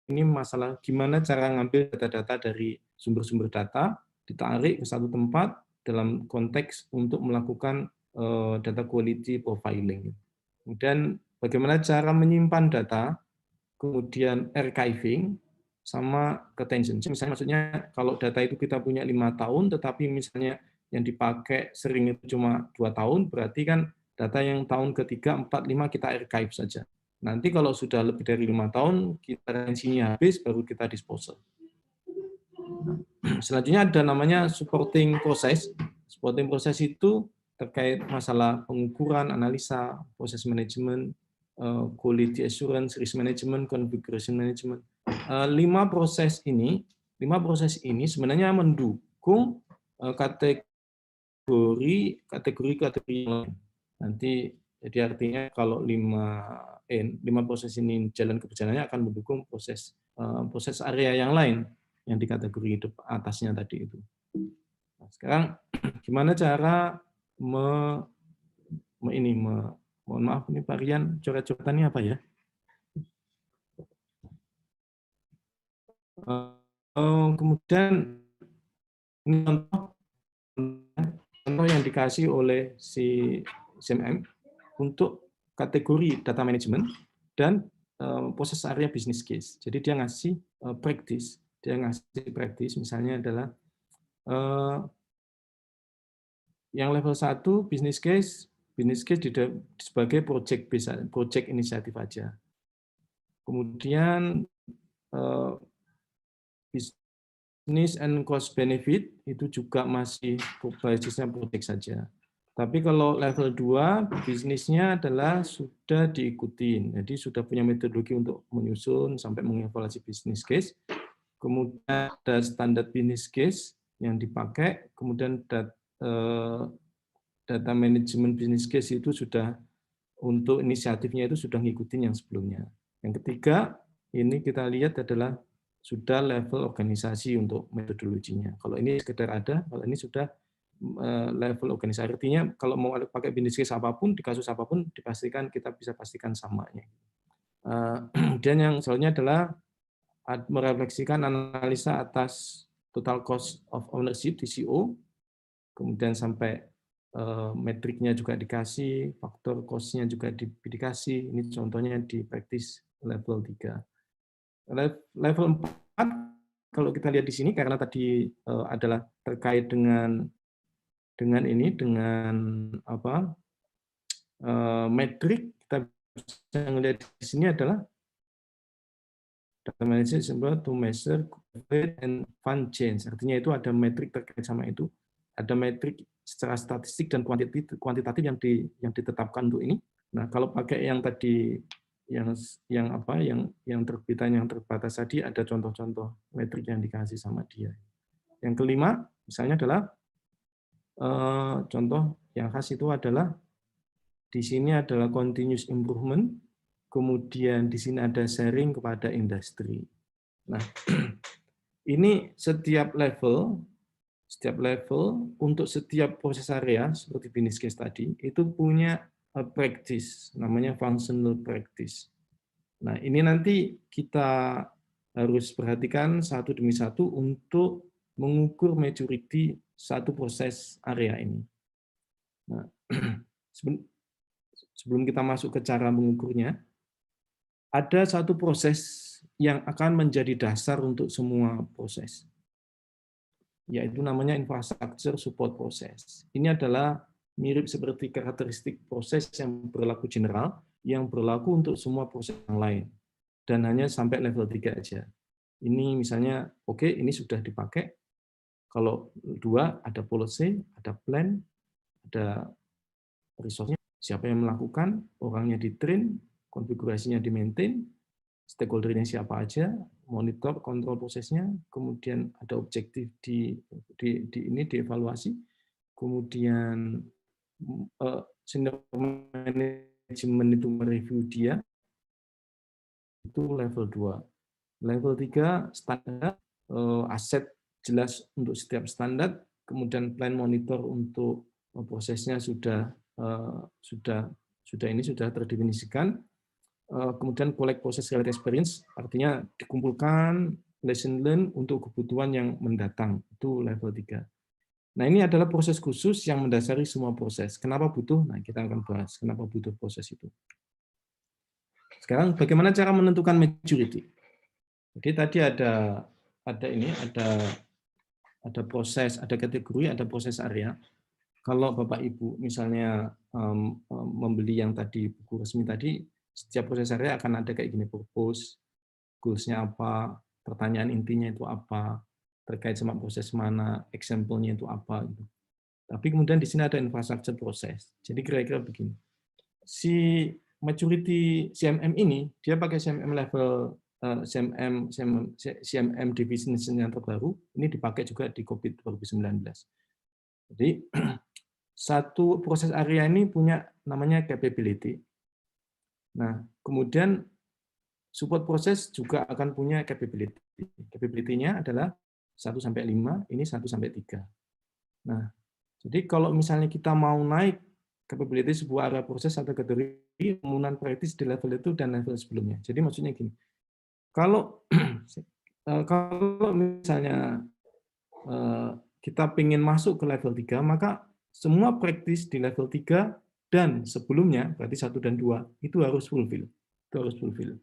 ini masalah gimana cara ngambil data-data dari sumber-sumber data, ditarik ke satu tempat dalam konteks untuk melakukan data quality profiling. Kemudian bagaimana cara menyimpan data, kemudian archiving, sama retention. Misalnya maksudnya kalau data itu kita punya 5 tahun, tetapi misalnya yang dipakai sering itu cuma 2 tahun, berarti kan data yang tahun ketiga, 4, 5 kita archive saja. Nanti kalau sudah lebih dari 5 tahun, kita retensinya habis, baru kita disposal. Selanjutnya ada namanya supporting process. Supporting process itu terkait masalah pengukuran, analisa, proses manajemen, quality assurance, risk management, configuration management. 5 proses ini sebenarnya mendukung kategori lain. Nanti jadi artinya kalau 5 5 proses ini jalan keberjalanannya akan mendukung proses area yang lain yang di kategori atasnya tadi itu. Nah, sekarang gimana cara mohon maaf ini Pak Rian, coret-coretannya apa ya? Kemudian ini contoh yang dikasih oleh si CMM untuk kategori data management dan proses area business case. Jadi dia ngasih practice, misalnya adalah yang level 1 business case sebagai project inisiatif aja. Kemudian business and cost benefit itu juga masih basisnya project saja. Tapi kalau level 2, bisnisnya adalah sudah diikutin. Jadi sudah punya metodologi untuk menyusun sampai mengevaluasi business case. Kemudian ada standar business case yang dipakai. Kemudian data management business case itu sudah untuk inisiatifnya itu sudah ngikutin yang sebelumnya. Yang ketiga, ini kita lihat adalah sudah level organisasi untuk metodologinya. Kalau ini sekedar ada, kalau ini sudah level organisasi. Artinya kalau mau pakai business case apapun, di kasus apapun, dipastikan kita bisa pastikan samanya. Kemudian yang selanjutnya adalah merefleksikan analisa atas total cost of ownership (TCO), kemudian sampai metriknya juga dikasih, faktor cost-nya juga dikasih. Ini contohnya di practice level 3. Level 4, kalau kita lihat di sini, karena tadi adalah terkait dengan metrik, kita bisa melihat di sini adalah data management to measure and fund change. Artinya itu ada metrik terkait sama itu, ada metrik secara statistik dan kuantitatif yang ditetapkan untuk ini. Nah, kalau pakai yang tadi yang terbitan yang terbatas tadi, ada contoh-contoh metrik yang dikasih sama dia. Yang kelima, misalnya adalah contoh yang khas itu adalah di sini adalah continuous improvement, kemudian di sini ada sharing kepada industri. Nah, ini setiap level untuk setiap proses area seperti business case tadi itu punya practice, namanya functional practice. Nah, ini nanti kita harus perhatikan satu demi satu untuk mengukur maturity satu proses area ini. Nah, sebelum kita masuk ke cara mengukurnya, ada satu proses yang akan menjadi dasar untuk semua proses, yaitu namanya infrastructure support process. Ini adalah mirip seperti karakteristik proses yang berlaku general, yang berlaku untuk semua proses yang lain, dan hanya sampai level 3 aja. Ini misalnya, oke, ini sudah dipakai. Kalau 2, ada policy, ada plan, ada resource-nya, siapa yang melakukan, orangnya di-train, konfigurasinya di-maintain, stakeholder-nya siapa aja, monitor, kontrol prosesnya, kemudian ada objektif dievaluasi, kemudian senior manajemen itu mereview dia, itu level 2. Level 3, standar, aset jelas untuk setiap standar, kemudian plan monitor untuk prosesnya sudah terdefinisikan, kemudian collect process related experience, artinya dikumpulkan lesson learn untuk kebutuhan yang mendatang, itu level 3. Nah, ini adalah proses khusus yang mendasari semua proses. Kenapa butuh? Nah, kita akan bahas kenapa butuh proses itu. Sekarang bagaimana cara menentukan maturity? Jadi tadi ada proses, ada kategori, ada proses area. Kalau Bapak Ibu misalnya membeli yang tadi buku resmi tadi, setiap proses area akan ada kayak gini, purpose, goals-nya apa, pertanyaan intinya itu apa, terkait sama proses mana, example-nya itu apa gitu. Tapi kemudian di sini ada infrastructure proses. Jadi kira-kira begini. Si maturity CMM ini dia pakai CMM level CMM definition yang terbaru, ini dipakai juga di COVID 2019. Jadi satu proses area ini punya namanya capability. Nah, kemudian support proses juga akan punya capability. Capability-nya adalah 1-5, ini 1-3. Nah, jadi kalau misalnya kita mau naik capability sebuah area proses atau kategori, penggunaan praktis di level itu dan level sebelumnya. Jadi maksudnya gini, kalau kalau misalnya kita ingin masuk ke level 3, maka semua praktis di level 3 dan sebelumnya, berarti 1 dan 2, itu harus fulfill. Itu harus fulfill.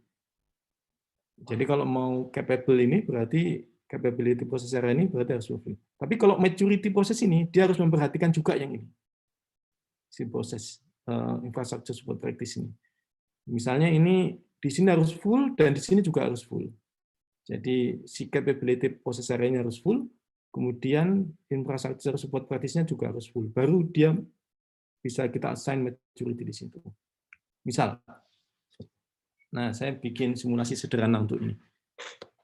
Jadi kalau mau capable ini, berarti capability proses area ini berarti harus fulfill. Tapi kalau maturity proses ini, dia harus memperhatikan juga yang ini. Si proses infrastructure support practice ini. Misalnya ini di sini harus full dan di sini juga harus full. Jadi si capability proses area-nya harus full, kemudian infrastructure support practice-nya juga harus full. Baru dia bisa kita assign maturity di situ. Misal, nah saya bikin simulasi sederhana untuk ini.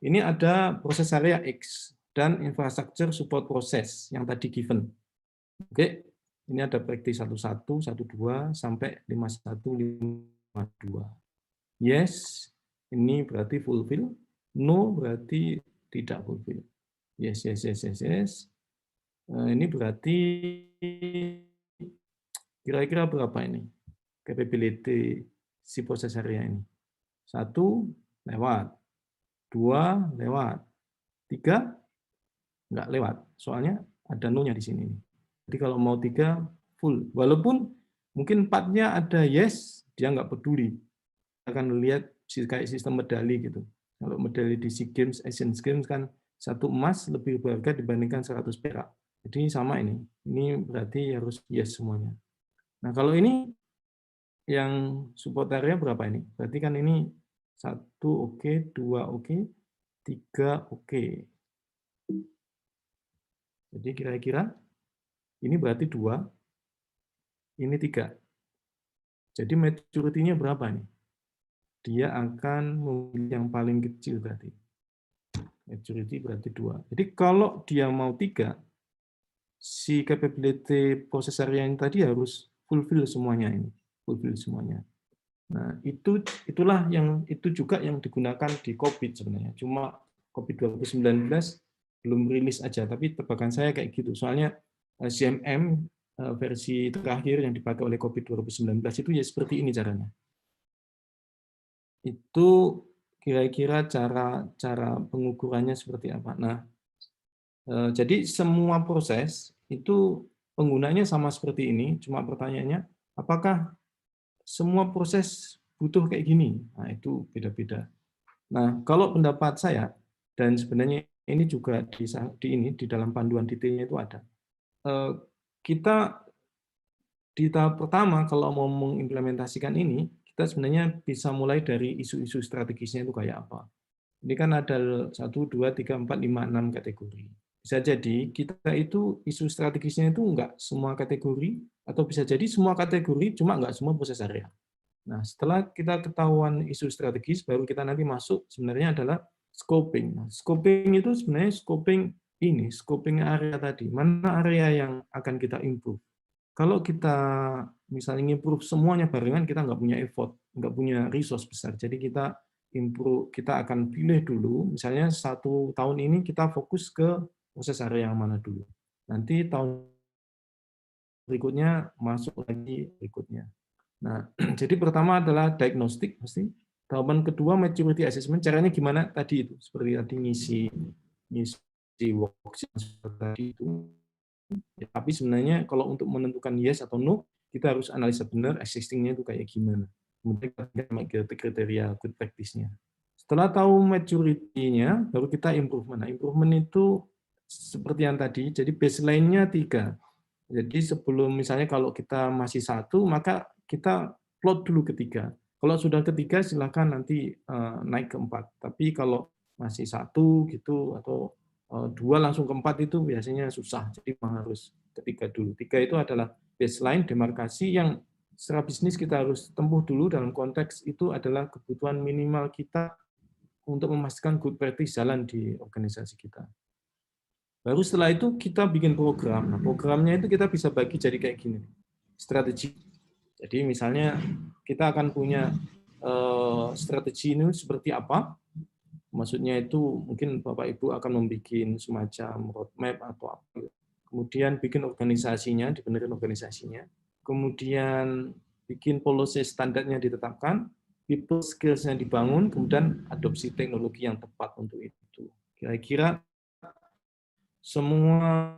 Ini ada proses area X dan infrastructure support proses yang tadi given. Oke, ini ada practice 11, 12 sampai 51, 52. Yes, ini berarti fulfill. No berarti tidak fulfill. Yes, yes, yes, yes, yes. Ini berarti kira-kira berapa ini capability si proses area ini? 1 lewat, 2 lewat, 3 nggak lewat. Soalnya ada no-nya di sini. Jadi kalau mau 3 full, walaupun mungkin 4-nya ada yes, dia nggak peduli. Akan lihat kayak sistem medali gitu. Kalau medali di SEA Games, Asian Games kan 1 emas lebih berharga dibandingkan 100 perak. Jadi sama ini. Ini berarti harus yes semuanya. Nah, kalau ini yang support area berapa ini? Berarti kan ini 1 oke, 2 oke, 3 oke. Jadi kira-kira ini berarti 2, ini 3. Jadi maturity-nya berapa nih? Dia akan memilih yang paling kecil berarti. Maturity berarti 2. Jadi kalau dia mau 3, si capability proses area yang tadi harus fulfill semuanya ini. Fulfill semuanya. Nah, itulah yang itu juga yang digunakan di COVID sebenarnya. Cuma COVID 2019 belum rilis aja, tapi tebakan saya kayak gitu. Soalnya CMM versi terakhir yang dipakai oleh COVID 2019 itu ya seperti ini caranya. Itu kira-kira cara pengukurannya seperti apa. Nah, jadi semua proses itu penggunanya sama seperti ini, cuma pertanyaannya apakah semua proses butuh kayak gini? Nah, itu beda-beda. Nah, kalau pendapat saya, dan sebenarnya ini juga di dalam panduan detailnya itu ada. Kita di tahap pertama kalau mau mengimplementasikan ini, kita sebenarnya bisa mulai dari isu-isu strategisnya itu kayak apa. Ini kan ada 1, 2, 3, 4, 5, 6 kategori. Bisa jadi kita itu isu strategisnya itu enggak semua kategori, atau bisa jadi semua kategori, cuma enggak semua proses area. Nah, setelah kita ketahuan isu strategis, baru kita nanti masuk sebenarnya adalah scoping. Nah, scoping itu sebenarnya scoping area tadi. Mana area yang akan kita improve? Kalau kita misalnya improve semuanya barengan, kita nggak punya effort, nggak punya resource besar. Jadi kita improve, kita akan pilih dulu, misalnya 1 tahun ini kita fokus ke proses area yang mana dulu. Nanti tahun berikutnya masuk lagi berikutnya. Nah, jadi pertama adalah diagnostik pasti. Tahapan kedua maturity assessment. Caranya gimana tadi itu? Seperti tadi ngisi worksheet tadi itu. Ya, tapi sebenarnya kalau untuk menentukan yes atau no, kita harus analisa benar existing-nya itu kayak gimana. Kemudian kita kriteria good practice-nya. Setelah tahu maturity-nya, baru kita improvement. Nah, improvement itu seperti yang tadi, jadi baseline-nya 3. Jadi sebelum misalnya kalau kita masih 1, maka kita plot dulu ke 3. Kalau sudah ke 3, silakan nanti naik ke 4. Tapi kalau masih 1 gitu atau 2 langsung ke 4 itu biasanya susah. Jadi memang harus ke 3 dulu. 3 itu adalah baseline demarkasi yang secara bisnis kita harus tempuh dulu dalam konteks itu adalah kebutuhan minimal kita untuk memastikan good practice jalan di organisasi kita. Baru setelah itu kita bikin program. Nah, programnya itu kita bisa bagi jadi kayak gini. Strategi. Jadi misalnya kita akan punya strategi ini seperti apa. Maksudnya itu mungkin Bapak Ibu akan membuat semacam roadmap atau apa. Kemudian bikin organisasinya, dibenerin organisasinya. Kemudian bikin policy standarnya ditetapkan, people skills-nya dibangun, kemudian adopsi teknologi yang tepat untuk itu. Kira-kira semua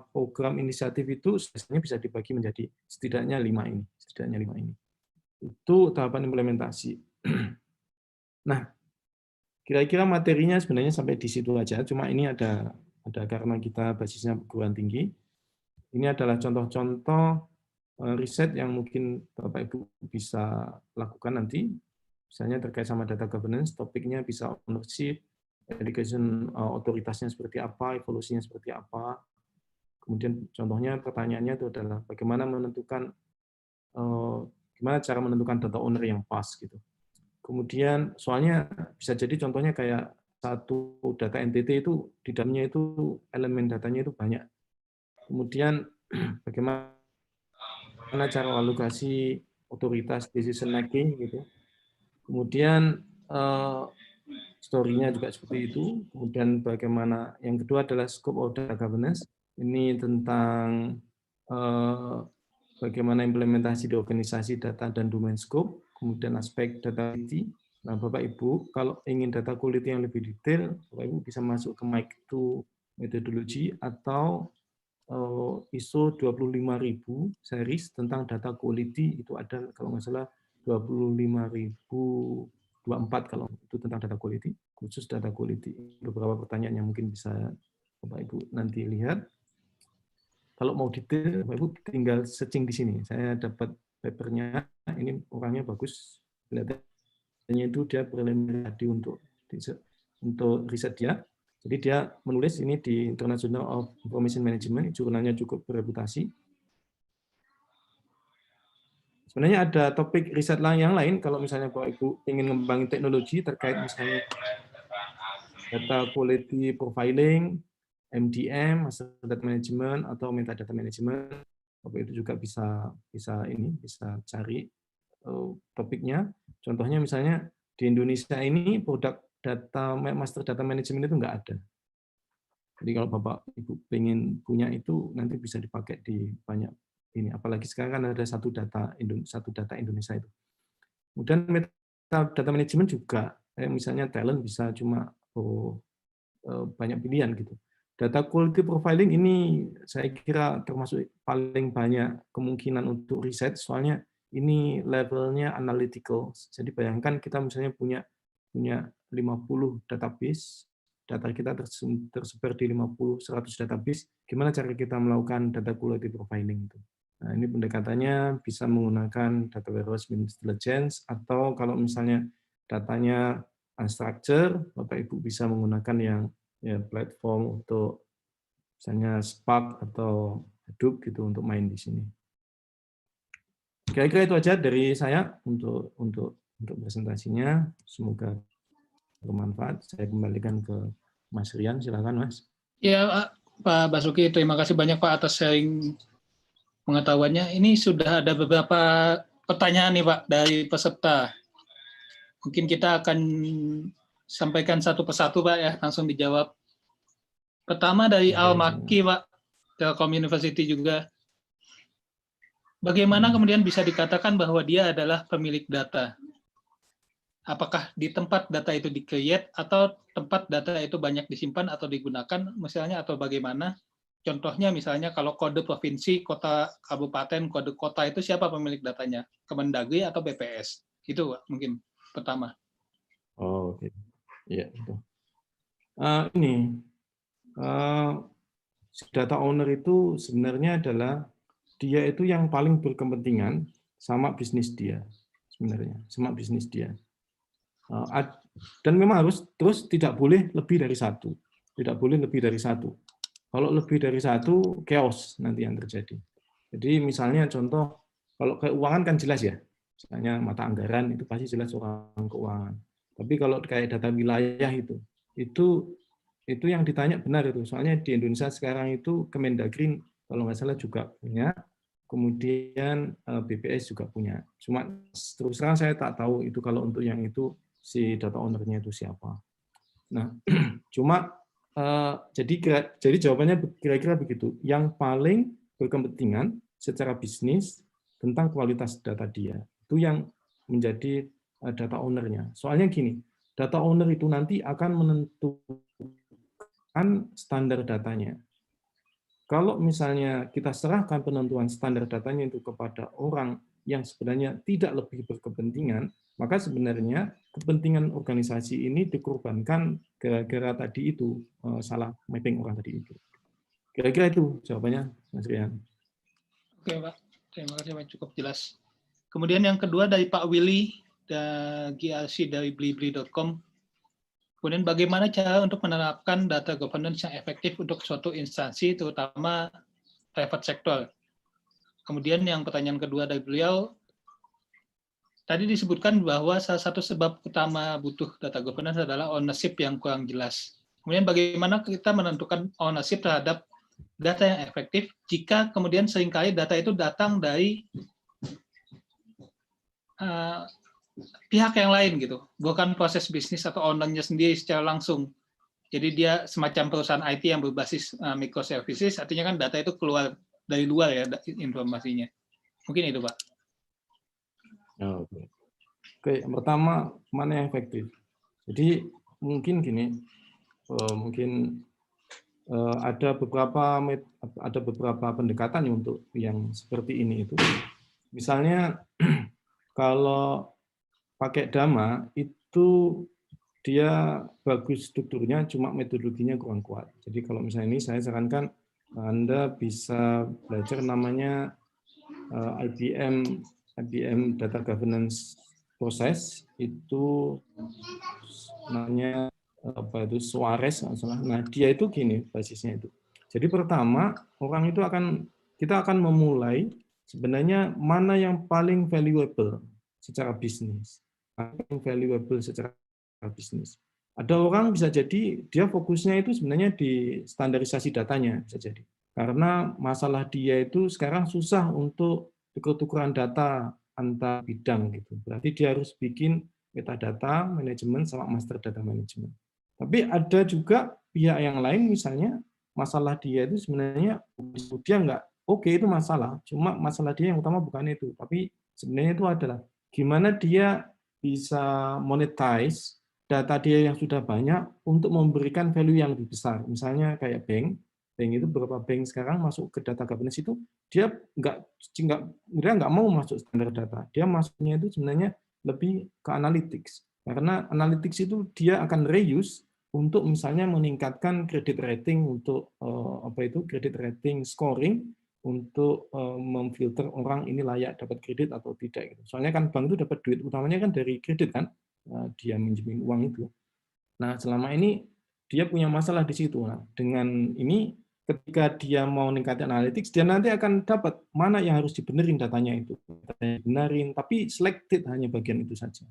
program inisiatif itu sebenarnya bisa dibagi menjadi setidaknya 5 ini. Setidaknya 5 ini. Itu tahapan implementasi. Nah, kira-kira materinya sebenarnya sampai di situ aja. Cuma ini ada karena kita basisnya perguruan tinggi. Ini adalah contoh-contoh riset yang mungkin Bapak Ibu bisa lakukan nanti. Misalnya terkait sama data governance, topiknya bisa ownership, education otoritasnya seperti apa, evolusinya seperti apa. Kemudian contohnya pertanyaannya itu adalah bagaimana gimana cara menentukan data owner yang pas gitu. Kemudian soalnya bisa jadi contohnya kayak satu data entity itu di dalamnya itu elemen datanya itu banyak. Kemudian bagaimana cara alokasi otoritas decision making gitu. Kemudian story-nya juga seperti itu. Kemudian bagaimana yang kedua adalah scope of data governance. Ini tentang bagaimana implementasi di organisasi data dan domain scope. Kemudian aspek data quality. Nah, Bapak Ibu, kalau ingin data quality yang lebih detail, Bapak Ibu bisa masuk ke MIC2 methodology atau ISO 25000 series tentang data quality. Itu ada kalau nggak salah 25024 kalau itu tentang data quality, khusus data quality. Beberapa pertanyaan yang mungkin bisa Bapak Ibu nanti lihat. Kalau mau detail, Bapak Ibu tinggal searching di sini. Saya dapat papernya, ini orangnya bagus. Kelihatannya itu dia preliminary untuk riset dia. Jadi dia menulis ini di International of Information Management, jurnalnya cukup bereputasi. Sebenarnya ada topik riset yang lain, kalau misalnya Bapak Ibu ingin mengembangkan teknologi terkait misalnya data quality profiling, MDM, master data management atau metadata management, Bapak itu juga bisa cari topiknya. Contohnya misalnya di Indonesia ini produk data master data management itu nggak ada. Jadi kalau Bapak Ibu pengen punya itu nanti bisa dipakai di banyak ini. Apalagi sekarang kan ada satu data Indonesia itu. Kemudian metadata management juga, misalnya talent bisa cuma banyak pilihan gitu. Data quality profiling ini saya kira termasuk paling banyak kemungkinan untuk riset, soalnya ini levelnya analytical. Jadi bayangkan kita misalnya punya 50 database, data kita tersebar di 100 database, gimana cara kita melakukan data quality profiling itu. Nah, ini pendekatannya bisa menggunakan data warehouse intelligence, atau kalau misalnya datanya unstructured, Bapak Ibu bisa menggunakan yang platform untuk misalnya Spark atau Hadoop gitu untuk main di sini. Kira-kira itu aja dari saya untuk presentasinya. Semoga bermanfaat. Saya kembalikan ke Mas Rian, silakan Mas. Ya, Pak Basuki, terima kasih banyak Pak atas sharing pengetahuannya. Ini sudah ada beberapa pertanyaan nih Pak dari peserta. Mungkin kita akan sampaikan satu persatu Pak ya, langsung dijawab. Pertama dari Al-Maki Pak, Telkom University juga. Bagaimana kemudian bisa dikatakan bahwa dia adalah pemilik data? Apakah di tempat data itu di-create atau tempat data itu banyak disimpan atau digunakan misalnya, atau bagaimana? Contohnya misalnya kalau kode provinsi, kota, kabupaten, kode kota itu siapa pemilik datanya? Kemendagri atau BPS? Itu mungkin pertama. Oh, oke. Ya, betul. Data owner itu sebenarnya adalah dia itu yang paling berkepentingan sama bisnis dia sebenarnya, sama bisnis dia. Dan memang harus terus tidak boleh lebih dari satu. Tidak boleh lebih dari satu. Kalau lebih dari satu, chaos nanti yang terjadi. Jadi misalnya contoh, kalau keuangan kan jelas ya. Misalnya mata anggaran itu pasti jelas orang keuangan. Tapi kalau kayak data wilayah itu yang ditanya benar itu. Soalnya di Indonesia sekarang itu Kemendagri kalau nggak salah juga punya, kemudian BPS juga punya. Cuma terus terang saya tak tahu itu kalau untuk yang itu si data owner-nya itu siapa. Nah, cuma jadi jawabannya kira-kira begitu. Yang paling berkepentingan secara bisnis tentang kualitas data dia itu yang menjadi data owner-nya. Soalnya gini, data owner itu nanti akan menentukan standar datanya. Kalau misalnya kita serahkan penentuan standar datanya itu kepada orang yang sebenarnya tidak lebih berkepentingan, maka sebenarnya kepentingan organisasi ini dikorbankan gara-gara tadi itu salah mapping orang tadi itu. Kira-kira itu jawabannya, Mas Rian. Oke, Pak. Terima kasih, Pak. Cukup jelas. Kemudian yang kedua dari Pak Willy, GRC dari blibli.com. Kemudian bagaimana cara untuk menerapkan data governance yang efektif untuk suatu instansi, terutama private sector. Kemudian yang pertanyaan kedua dari beliau, tadi disebutkan bahwa salah satu sebab utama butuh data governance adalah ownership yang kurang jelas. Kemudian bagaimana kita menentukan ownership terhadap data yang efektif jika kemudian seringkali data itu datang dari pihak yang lain gitu, bukan proses bisnis atau ownernya sendiri secara langsung. Jadi dia semacam perusahaan IT yang berbasis microservices, artinya kan data itu keluar dari luar ya informasinya. Mungkin itu, Pak. Oke, yang pertama mana yang efektif. Jadi mungkin gini, mungkin ada beberapa pendekatan untuk yang seperti ini itu. Misalnya kalau pakai Dama itu dia bagus strukturnya, cuma metodologinya kurang kuat. Jadi kalau misalnya ini saya sarankan Anda bisa belajar namanya IBM Data Governance Process, itu namanya apa itu Suarez, nah dia itu gini basisnya itu. Jadi pertama kita akan memulai sebenarnya mana yang paling valuable secara bisnis, Ada orang bisa jadi dia fokusnya itu sebenarnya di standarisasi datanya bisa jadi, karena masalah dia itu sekarang susah untuk tuker-tukeran data antar bidang gitu. Berarti dia harus bikin metadata manajemen sama master data management. Tapi ada juga pihak yang lain, misalnya masalah dia itu sebenarnya dia nggak oke, itu masalah, cuma masalah dia yang utama bukan itu, tapi sebenarnya itu adalah gimana dia bisa monetize data dia yang sudah banyak untuk memberikan value yang lebih besar. Misalnya kayak bank itu beberapa bank sekarang masuk ke data governance itu dia nggak mau masuk standar data, dia masuknya itu sebenarnya lebih ke analytics. Karena analytics itu dia akan reuse untuk misalnya meningkatkan credit rating untuk credit rating scoring untuk memfilter orang ini layak dapat kredit atau tidak. Soalnya kan bank itu dapat duit utamanya kan dari kredit kan, dia minjemin uang itu. Nah selama ini dia punya masalah di situ. Nah, dengan ini ketika dia mau meningkatkan analytics, dia nanti akan dapat mana yang harus dibenerin datanya itu. Benerin, tapi selected hanya bagian itu saja.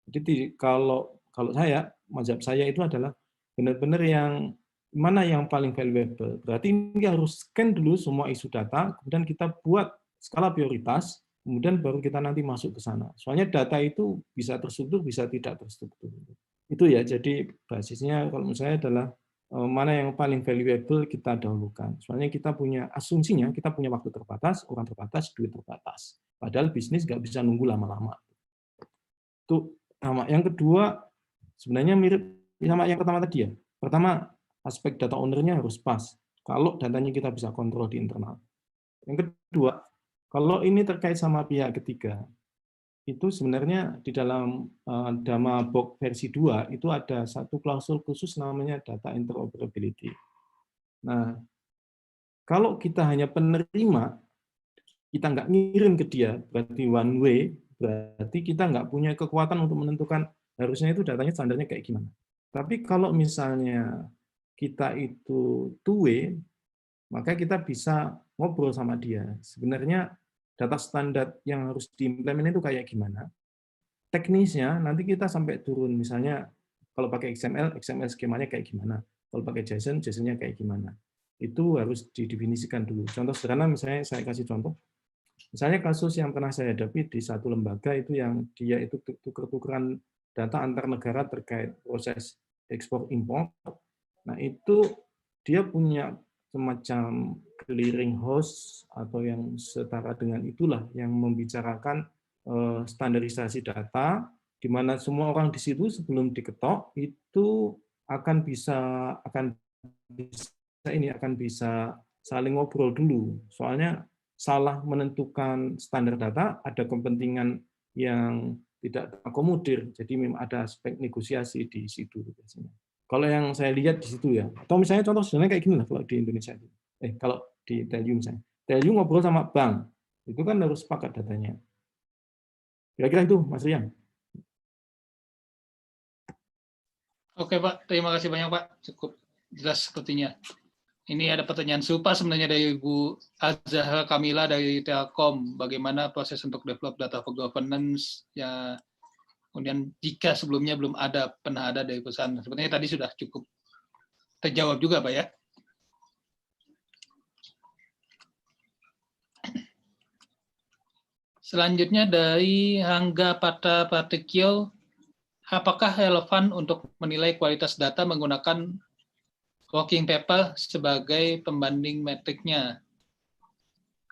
Jadi kalau saya, mazhab saya itu adalah benar-benar yang mana yang paling valuable. Berarti ini harus scan dulu semua isu data, kemudian kita buat skala prioritas, kemudian baru kita nanti masuk ke sana. Soalnya data itu bisa terstruktur, bisa tidak terstruktur. Itu ya, jadi basisnya kalau menurut saya adalah mana yang paling valuable kita dahulukan. Soalnya kita punya asumsinya, kita punya waktu terbatas, orang terbatas, duit terbatas. Padahal bisnis nggak bisa nunggu lama-lama. Itu sama. Yang kedua, sebenarnya mirip sama yang pertama tadi ya. Pertama, aspek data owner-nya harus pas. Kalau datanya kita bisa kontrol di internal. Yang kedua, kalau ini terkait sama pihak ketiga, itu sebenarnya di dalam Dama Box versi 2 itu ada satu klausul khusus namanya data interoperability. Nah, kalau kita hanya penerima, kita nggak ngirim ke dia, berarti one way, berarti kita nggak punya kekuatan untuk menentukan harusnya itu datanya standarnya kayak gimana. Tapi kalau misalnya kita itu two way, maka kita bisa ngobrol sama dia. Sebenarnya data standar yang harus diimplement itu kayak gimana. Teknisnya nanti kita sampai turun, misalnya kalau pakai XML skemanya kayak gimana. Kalau pakai JSON, JSON-nya kayak gimana. Itu harus didefinisikan dulu. Contoh sederhana misalnya saya kasih contoh, Misalnya kasus yang pernah saya hadapi di satu lembaga itu yang dia itu tuker-tukeran data antar negara terkait proses ekspor impor. Nah, itu dia punya semacam clearing house atau yang setara dengan itulah yang membicarakan standarisasi data, di mana semua orang di situ sebelum diketok itu akan bisa saling ngobrol dulu. Soalnya salah menentukan standar data, ada kepentingan yang tidak terakomodir, jadi memang ada aspek negosiasi di situ biasanya. Kalau yang saya lihat di situ ya, atau misalnya contoh sebenarnya kayak gini lah kalau di Indonesia. Kalau di Telyu misalnya, Telyu ngobrol sama bank, itu kan harus sepakat datanya. Kira-kira itu, Mas Rian. Oke Pak, terima kasih banyak Pak, cukup jelas sepertinya. Ini ada pertanyaan serupa sebenarnya dari Ibu Azhar Kamila dari Telkom, bagaimana proses untuk develop data for governance, ya, kemudian jika sebelumnya belum ada, pernah ada dari perusahaan. Sebenarnya tadi sudah cukup terjawab juga Pak ya. Selanjutnya dari Hangga Pata Patekyo, apakah relevan untuk menilai kualitas data menggunakan working paper sebagai pembanding metriknya?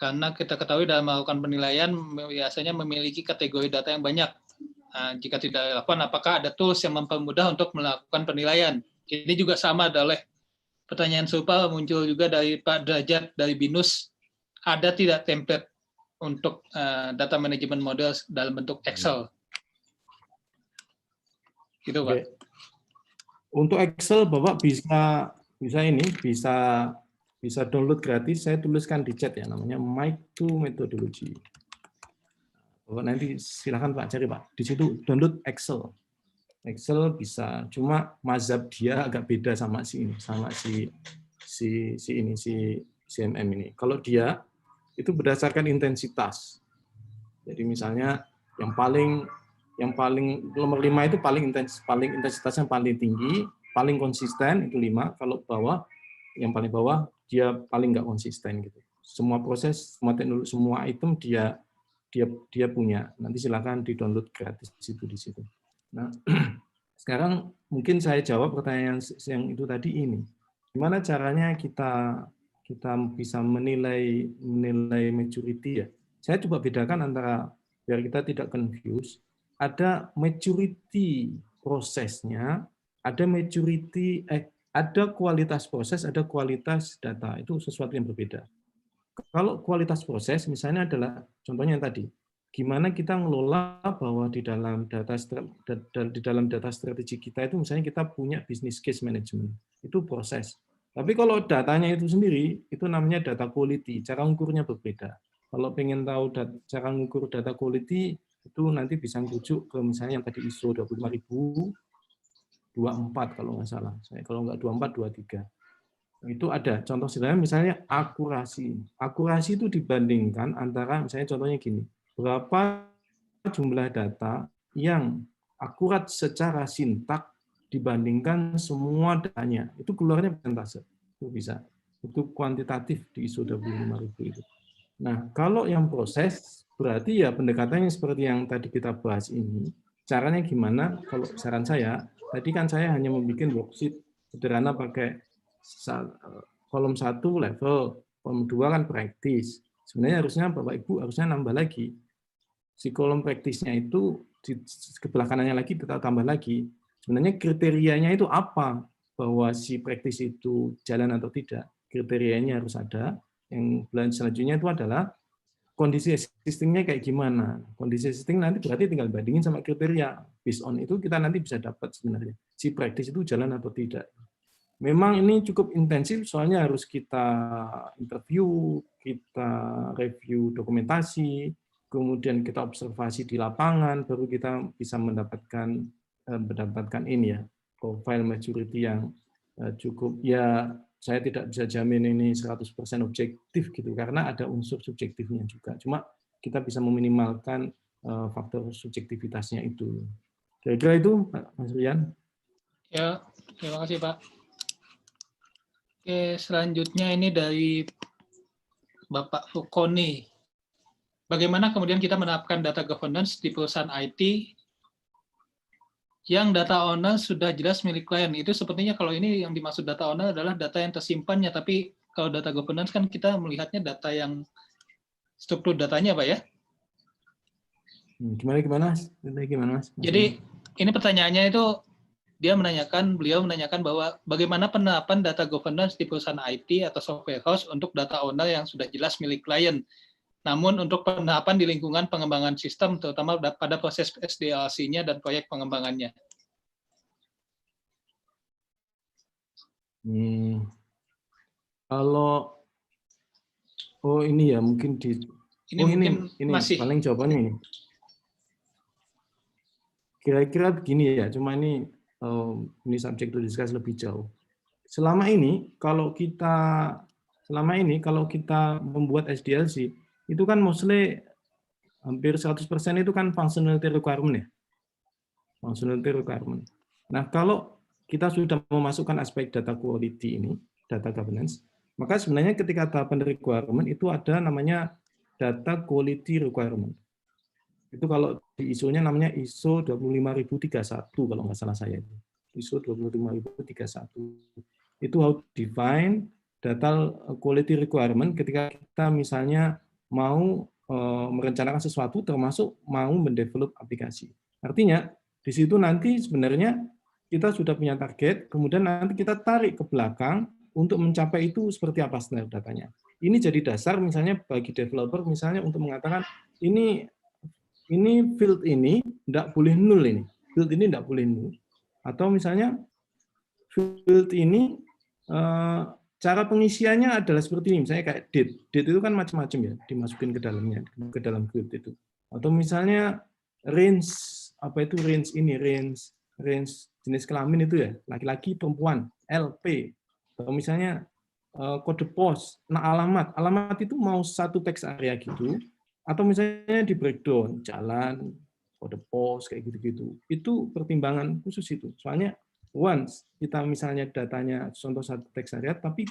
Karena kita ketahui dalam melakukan penilaian biasanya memiliki kategori data yang banyak. Nah, jika tidak relevan, apakah ada tools yang mempermudah untuk melakukan penilaian? Ini juga sama adalah pertanyaan serupa muncul juga dari Pak Derajat dari BINUS. Ada tidak template untuk data management model dalam bentuk Excel? Gitu, Pak. Oke. Untuk Excel, Bapak bisa download gratis. Saya tuliskan di chat ya, namanya My2 Methodology. Bapak nanti silakan Pak cari Pak. Di situ download Excel. Excel bisa, cuma mazhab dia agak beda sama si CMM ini. Kalau dia itu berdasarkan intensitas. Jadi misalnya yang paling nomor 5 itu paling intensitasnya paling tinggi, paling konsisten itu 5. Kalau yang paling bawah dia paling nggak konsisten gitu. Semua proses, semua teknologi, semua item dia punya. Nanti silakan di-download gratis di situ. Nah, sekarang mungkin saya jawab pertanyaan yang itu tadi ini. Gimana caranya kita bisa menilai maturity ya? Saya coba bedakan antara, biar kita tidak confuse, ada maturity prosesnya, ada ada kualitas proses, ada kualitas data. Itu sesuatu yang berbeda. Kalau kualitas proses misalnya adalah contohnya yang tadi, gimana kita ngelola bahwa di dalam data strategi kita itu misalnya kita punya business case management, itu proses. Tapi kalau datanya itu sendiri, itu namanya data quality, cara ukurnya berbeda. Kalau pengen tahu cara mengukur data quality, itu nanti bisa merujuk ke misalnya yang tadi ISO 25024 kalau nggak salah. Kalau nggak 24, 23. Itu ada contoh sederhana misalnya akurasi. Akurasi itu dibandingkan antara misalnya contohnya gini, berapa jumlah data yang akurat secara sintak dibandingkan semua datanya. Itu keluarnya persentase. Itu bisa. Itu kuantitatif di ISO 25000 itu. Nah, kalau yang proses berarti ya pendekatannya seperti yang tadi kita bahas ini. Caranya gimana? Kalau saran saya, tadi kan saya hanya membuat worksheet sederhana pakai kolom 1 level, kolom 2 kan praktis. Sebenarnya harusnya Bapak Ibu harusnya nambah lagi. Si kolom praktisnya itu di sebelah kanannya lagi kita tambah lagi. Sebenarnya kriterianya itu apa? Bahwa si praktis itu jalan atau tidak. Kriterianya harus ada. Yang selanjutnya itu adalah kondisi existing-nya kayak gimana. Kondisi existing nanti berarti tinggal bandingin sama kriteria. Based on itu kita nanti bisa dapat sebenarnya si praktis itu jalan atau tidak. Memang ini cukup intensif, soalnya harus kita interview, kita review dokumentasi, kemudian kita observasi di lapangan, baru kita bisa mendapatkan ini ya, profile maturity yang cukup. Ya, saya tidak bisa jamin ini 100% objektif gitu, karena ada unsur subjektifnya juga. Cuma kita bisa meminimalkan faktor subjektivitasnya itu. Kira-kira itu, Mas Rian. Ya, terima kasih Pak. Oke, selanjutnya ini dari Bapak Fukoni. bagaimana kemudian kita menerapkan data governance di perusahaan IT yang data owner sudah jelas milik klien. Itu sepertinya kalau ini yang dimaksud data owner adalah data yang tersimpannya, tapi kalau data governance kan kita melihatnya data yang struktur datanya, Pak ya. Gimana? Mas? Jadi ini pertanyaannya itu beliau menanyakan bahwa bagaimana penerapan data governance di perusahaan IT atau software house untuk data owner yang sudah jelas milik klien. Namun untuk penerapan di lingkungan pengembangan sistem, terutama pada proses SDLC-nya dan proyek pengembangannya. Kalau ini ya mungkin Ini masih paling jawabannya ini. Kira-kira begini ya, cuma ini subject to discuss lebih jauh. Selama ini kalau kita membuat SDLC itu kan mostly hampir 100% itu kan functionality requirement ya. Functionality requirement. Nah, kalau kita sudah memasukkan aspek data quality ini, data governance, maka sebenarnya ketika tahapan requirement itu ada namanya data quality requirement. Itu kalau di ISO-nya namanya ISO 25031 kalau nggak salah saya. ISO 25031. Itu how to define data quality requirement ketika kita misalnya mau merencanakan sesuatu termasuk mau mendevelop aplikasi. Artinya di situ nanti sebenarnya kita sudah punya target, kemudian nanti kita tarik ke belakang untuk mencapai itu seperti apa standar datanya. Ini jadi dasar misalnya bagi developer misalnya untuk mengatakan ini field ini tidak boleh nul ini. Field ini tidak boleh nul. Atau misalnya field ini cara pengisiannya adalah seperti ini, misalnya kayak date. Date itu kan macam-macam ya, dimasukin ke dalamnya, ke dalam field itu. Atau misalnya range, apa itu range ini, range jenis kelamin itu ya, laki-laki, perempuan, LP. Atau misalnya kode pos, nah alamat itu mau satu teks area gitu, atau misalnya di breakdown, jalan, kode pos, kayak gitu-gitu. Itu pertimbangan khusus itu. Soalnya once kita misalnya datanya contoh satu teks area, tapi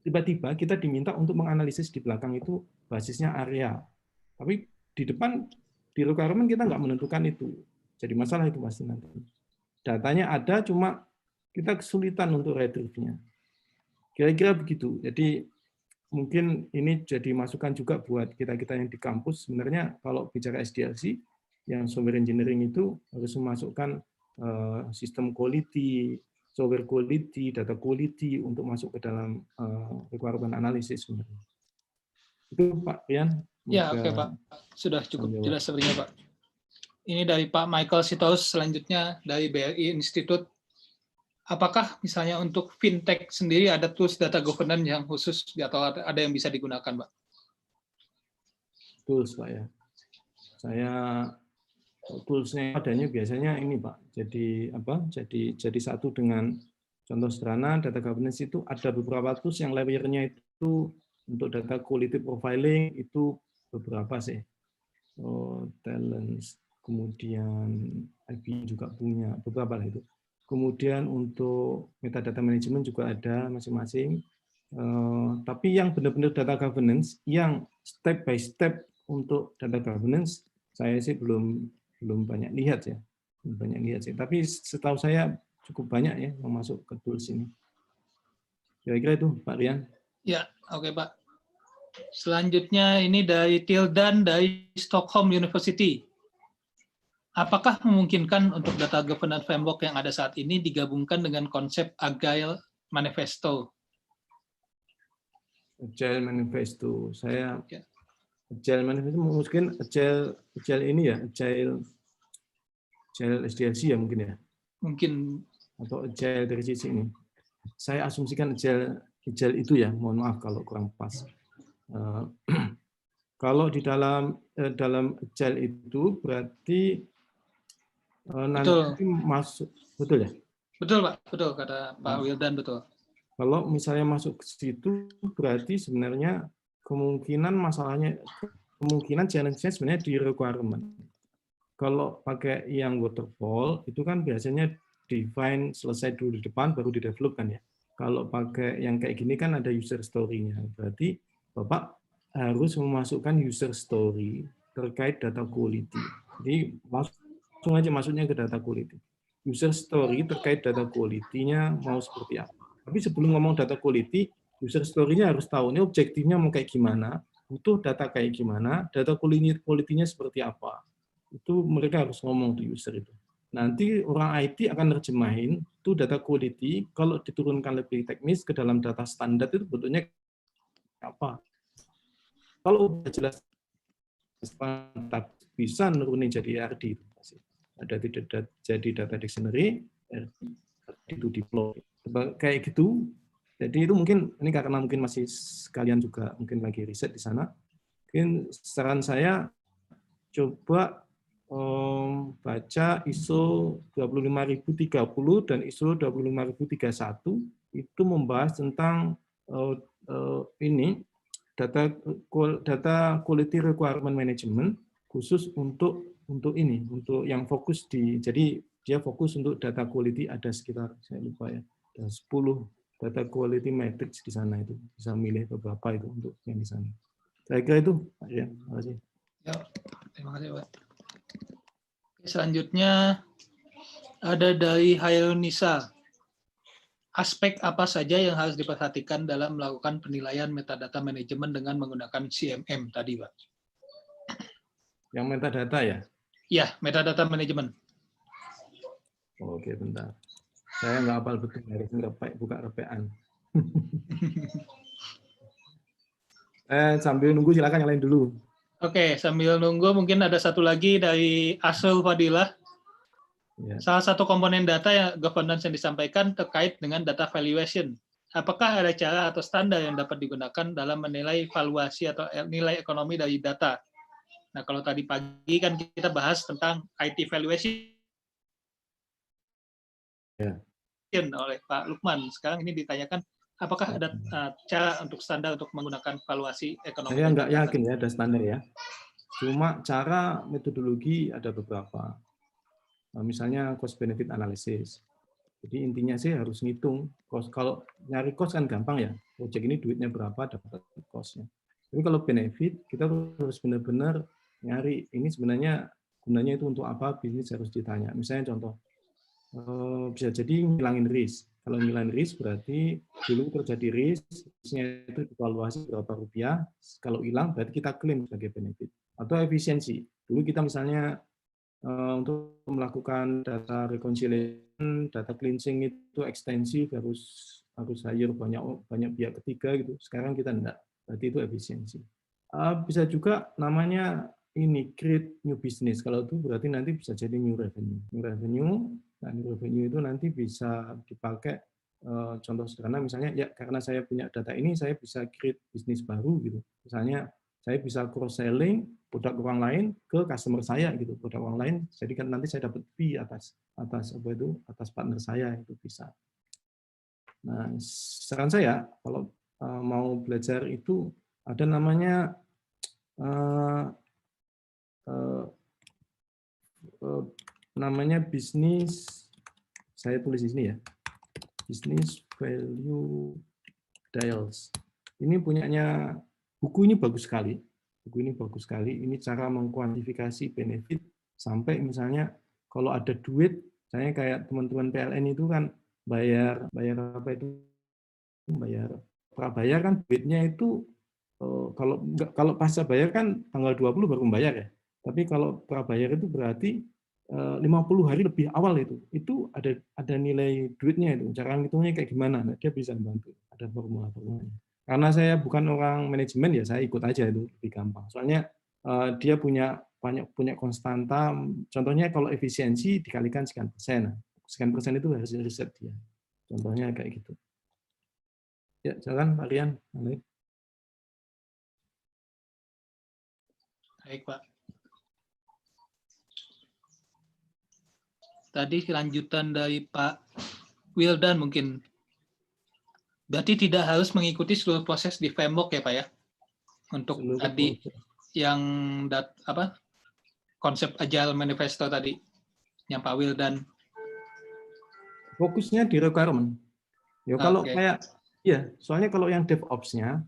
tiba-tiba kita diminta untuk menganalisis di belakang itu basisnya area. Tapi di depan, di requirement kita nggak menentukan itu. Jadi masalah itu pasti nanti. Datanya ada, cuma kita kesulitan untuk retrieve-nya. Kira-kira begitu. Jadi mungkin ini jadi masukan juga buat kita-kita yang di kampus. Sebenarnya kalau bicara SDLC, yang software engineering itu harus memasukkan sistem quality, software quality, data quality untuk masuk ke dalam requirement analysis sebenarnya. Itu Pak Rian. Ya, oke Pak. Sudah cukup jelas sebenarnya Pak. Ini dari Pak Michael Sitorus, selanjutnya dari BRI Institute. Apakah misalnya untuk fintech sendiri ada tools data governance yang khusus atau ada yang bisa digunakan, Pak? Tools, Pak ya. Saya toolsnya adanya biasanya ini Pak. Jadi apa? Jadi satu dengan contoh sederhana data governance itu ada beberapa tools yang layernya itu untuk data quality profiling itu beberapa sih. Talent, kemudian IBM juga punya beberapa lah itu. Kemudian untuk metadata management juga ada masing-masing. Tapi yang benar-benar data governance, yang step by step untuk data governance, saya sih belum banyak lihat ya. Tapi setahu saya cukup banyak ya yang masuk ke tools ini. Kira-kira itu Pak Rian. Ya, oke Pak. Selanjutnya ini dari Tildan dari Stockholm University. Apakah memungkinkan untuk data governance framework yang ada saat ini digabungkan dengan konsep Agile Manifesto? Agile Manifesto. Agile Manifesto mungkin Agile ini ya, Agile SDLC ya mungkin ya. Mungkin. Atau Agile dari sisi ini. Saya asumsikan Agile itu ya, mohon maaf kalau kurang pas. Kalau di dalam Agile itu berarti nanti masuk, betul ya? Betul Pak, betul kata Pak Wildan, betul. Kalau misalnya masuk ke situ berarti sebenarnya kemungkinan challenge-nya sebenarnya di requirement. Kalau pakai yang waterfall itu kan biasanya define selesai dulu di depan baru di-develop kan ya. Kalau pakai yang kayak gini kan ada user story-nya. Berarti Bapak harus memasukkan user story terkait data quality. Jadi langsung aja masuknya ke data quality. User story terkait data quality-nya mau seperti apa. Tapi sebelum ngomong data quality, user story-nya harus tahu ini objektifnya mau kayak gimana, butuh data kayak gimana, data quality-nya seperti apa. Itu mereka harus ngomong di user itu. Nanti orang IT akan nerjemahin itu data quality, kalau diturunkan lebih teknis ke dalam data standar itu bentuknya apa. Kalau udah jelas mantap, bisa nurunin jadi RD. Ada tidak jadi data dictionary, itu deploy. Kayak gitu. Jadi itu mungkin, ini karena mungkin masih kalian juga mungkin lagi riset di sana. Mungkin saran saya coba baca ISO 25030 dan ISO 25031 itu membahas tentang ini data quality requirement management khusus untuk ini, untuk yang fokus di, jadi dia fokus untuk data quality ada sekitar, saya lupa ya, ada 10 data quality matrix di sana, itu bisa milih beberapa itu untuk yang di sana. Saya kira itu, Pak Rian. Terima kasih. Ya, terima kasih, Pak. Selanjutnya ada dari Hairunisa. Aspek apa saja yang harus diperhatikan dalam melakukan penilaian metadata manajemen dengan menggunakan CMM tadi, Pak? Yang metadata ya? Iya, metadata manajemen. Oke, bentar. Saya nggak hafal betul, harus buka repean. Sambil nunggu silakan nyalain dulu. Oke, sambil nunggu mungkin ada satu lagi dari Asrul Fadilah. Ya. Salah satu komponen data yang governance yang disampaikan terkait dengan data valuation. Apakah ada cara atau standar yang dapat digunakan dalam menilai valuasi atau nilai ekonomi dari data? Nah, kalau tadi pagi kan kita bahas tentang IT valuation oleh Pak Lukman. Sekarang ini ditanyakan, apakah ada cara untuk standar untuk menggunakan valuasi ekonomi? Saya nggak yakin ya ada standar ya. Cuma cara metodologi ada beberapa. Misalnya cost benefit analysis. Jadi intinya sih harus ngitung cost. Kalau nyari cost kan gampang ya. Project ini duitnya berapa, dapat cost-nya. Tapi kalau benefit, kita harus benar-benar nyari ini sebenarnya gunanya itu untuk apa, bisnis harus ditanya. Misalnya contoh, bisa jadi ngilangin risk. Kalau ngilangin risk berarti dulu terjadi risk-nya itu dievaluasi berapa rupiah. Kalau hilang berarti kita klaim sebagai benefit. Atau efisiensi. Dulu kita misalnya untuk melakukan data reconciliation, data cleansing itu ekstensif, harus hire banyak pihak ketiga gitu. Sekarang kita enggak, berarti itu efisiensi. Bisa juga namanya ini create new business. Kalau itu berarti nanti bisa jadi new revenue. New revenue itu nanti bisa dipakai. Contoh sederhana misalnya ya karena saya punya data ini saya bisa create bisnis baru gitu. Misalnya saya bisa cross selling produk orang lain ke customer saya gitu, produk orang lain jadi kan nanti saya dapat fee atas partner saya, itu bisa. Nah, saran saya kalau mau belajar itu ada namanya bisnis, saya tulis di sini ya, business value dials. Ini punyanya, buku ini bagus sekali. Ini cara mengkuantifikasi benefit sampai misalnya kalau ada duit, saya kayak teman-teman PLN itu kan bayar apa itu? Bayar prabayar kan duitnya itu kalau pasca bayar kan tanggal 20 baru membayar ya. Tapi kalau prabayar itu berarti 50 hari lebih awal itu. Itu ada nilai duitnya itu. Cara ngitungnya kayak gimana? Nah, dia bisa membantu. Ada formula-formulanya. Karena saya bukan orang manajemen ya saya ikut aja itu lebih gampang. Soalnya dia punya konstanta. Contohnya kalau efisiensi dikalikan sekian persen. Sekian persen itu hasil riset dia. Contohnya kayak gitu. Ya, silakan Pak Rian. Baik, Pak. Tadi kelanjutan dari Pak Wildan mungkin. Berarti tidak harus mengikuti seluruh proses di framework ya Pak ya? Untuk seluruh tadi proses. Yang konsep Agile Manifesto tadi, yang Pak Wildan. Fokusnya di requirement. Ya kalau kayak, ya soalnya kalau yang DevOps-nya,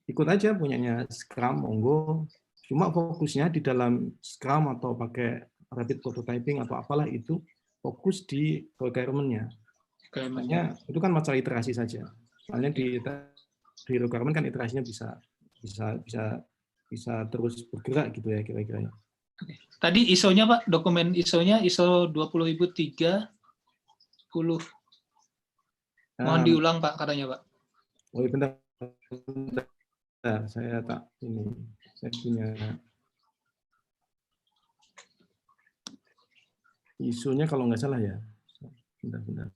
ikut aja punyanya Scrum, monggo. Cuma fokusnya di dalam Scrum atau pakai rapid prototyping atau apalah itu fokus di requirement-nya. Makanya itu kan masalah iterasi saja. Soalnya di requirement kan iterasinya bisa terus bergerak gitu ya kira-kira. Tadi ISO-nya Pak, dokumen ISO-nya ISO 20030. Mohon diulang Pak katanya Pak. Oh, bentar. Saya punya ISO-nya kalau nggak salah ya. Bentar.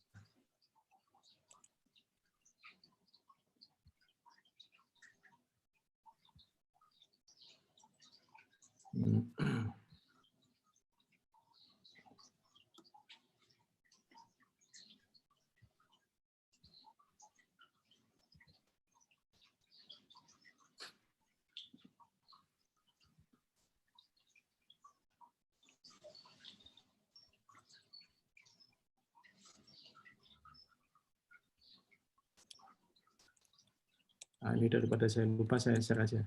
Nah, ini daripada saya lupa, saya share aja.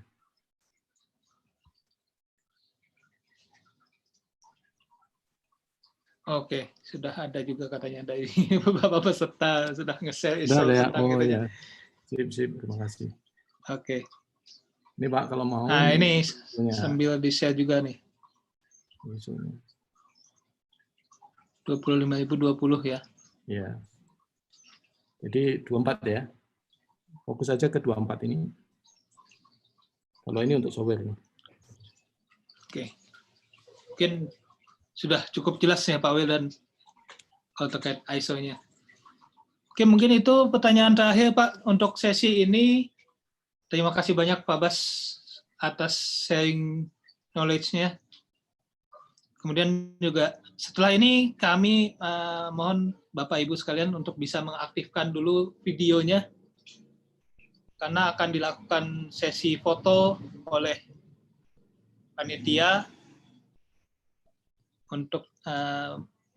Oke, sudah ada juga katanya dari beberapa peserta sudah nge-share ISO Ya. tentang Oh itunya. ya, sip, terima kasih. Oke. Ini Pak kalau mau. Nah ini sambil di-share juga nih. ISO-nya. 25.020 ya. Ya. Jadi 24 ya. Fokus saja ke 24 ini. Kalau ini untuk software. Oke. Mungkin sudah cukup jelas ya Pak Wil dan kalau terkait ISO-nya. Oke, mungkin itu pertanyaan terakhir Pak untuk sesi ini. Terima kasih banyak Pak Bas atas sharing knowledge-nya. Kemudian juga setelah ini kami mohon Bapak Ibu sekalian untuk bisa mengaktifkan dulu videonya karena akan dilakukan sesi foto oleh panitia untuk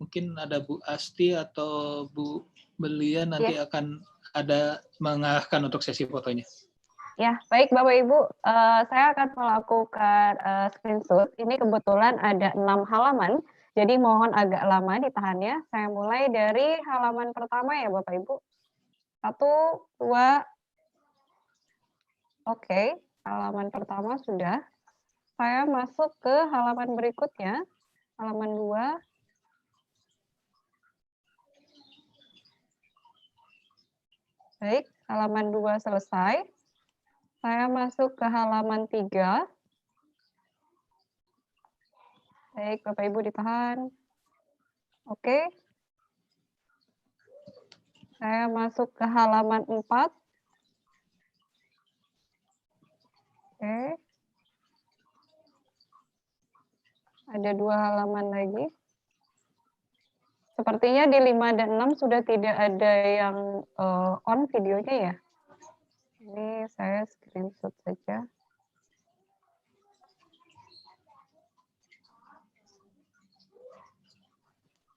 mungkin ada Bu Asti atau Bu Belia nanti akan ada mengarahkan untuk sesi fotonya. Ya, baik Bapak Ibu, saya akan melakukan screenshot. Ini kebetulan ada 6 halaman, jadi mohon agak lama ditahannya. Saya mulai dari halaman pertama ya Bapak Ibu. 1, 2, oke, halaman pertama sudah. Saya masuk ke halaman berikutnya, halaman 2. Baik, halaman 2 selesai. Saya masuk ke halaman 3. Baik, Bapak Ibu ditahan. Oke. Saya masuk ke halaman 4. Oke. Ada 2 halaman lagi. Sepertinya di 5 dan 6 sudah tidak ada yang on videonya ya. Ini saya screenshot saja.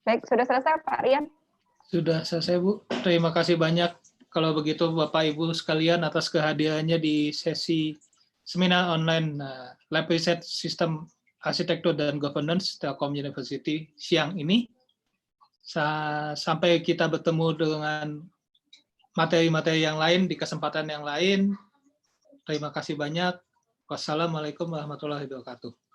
Baik, sudah selesai Pak Rian? Sudah selesai Bu. Terima kasih banyak kalau begitu Bapak Ibu sekalian atas kehadirannya di sesi seminar online Lab Riset Sistem Arsitektur dan Governance Telkom University siang ini. Sampai kita bertemu dengan materi-materi yang lain di kesempatan yang lain. Terima kasih banyak. Wassalamualaikum warahmatullahi wabarakatuh.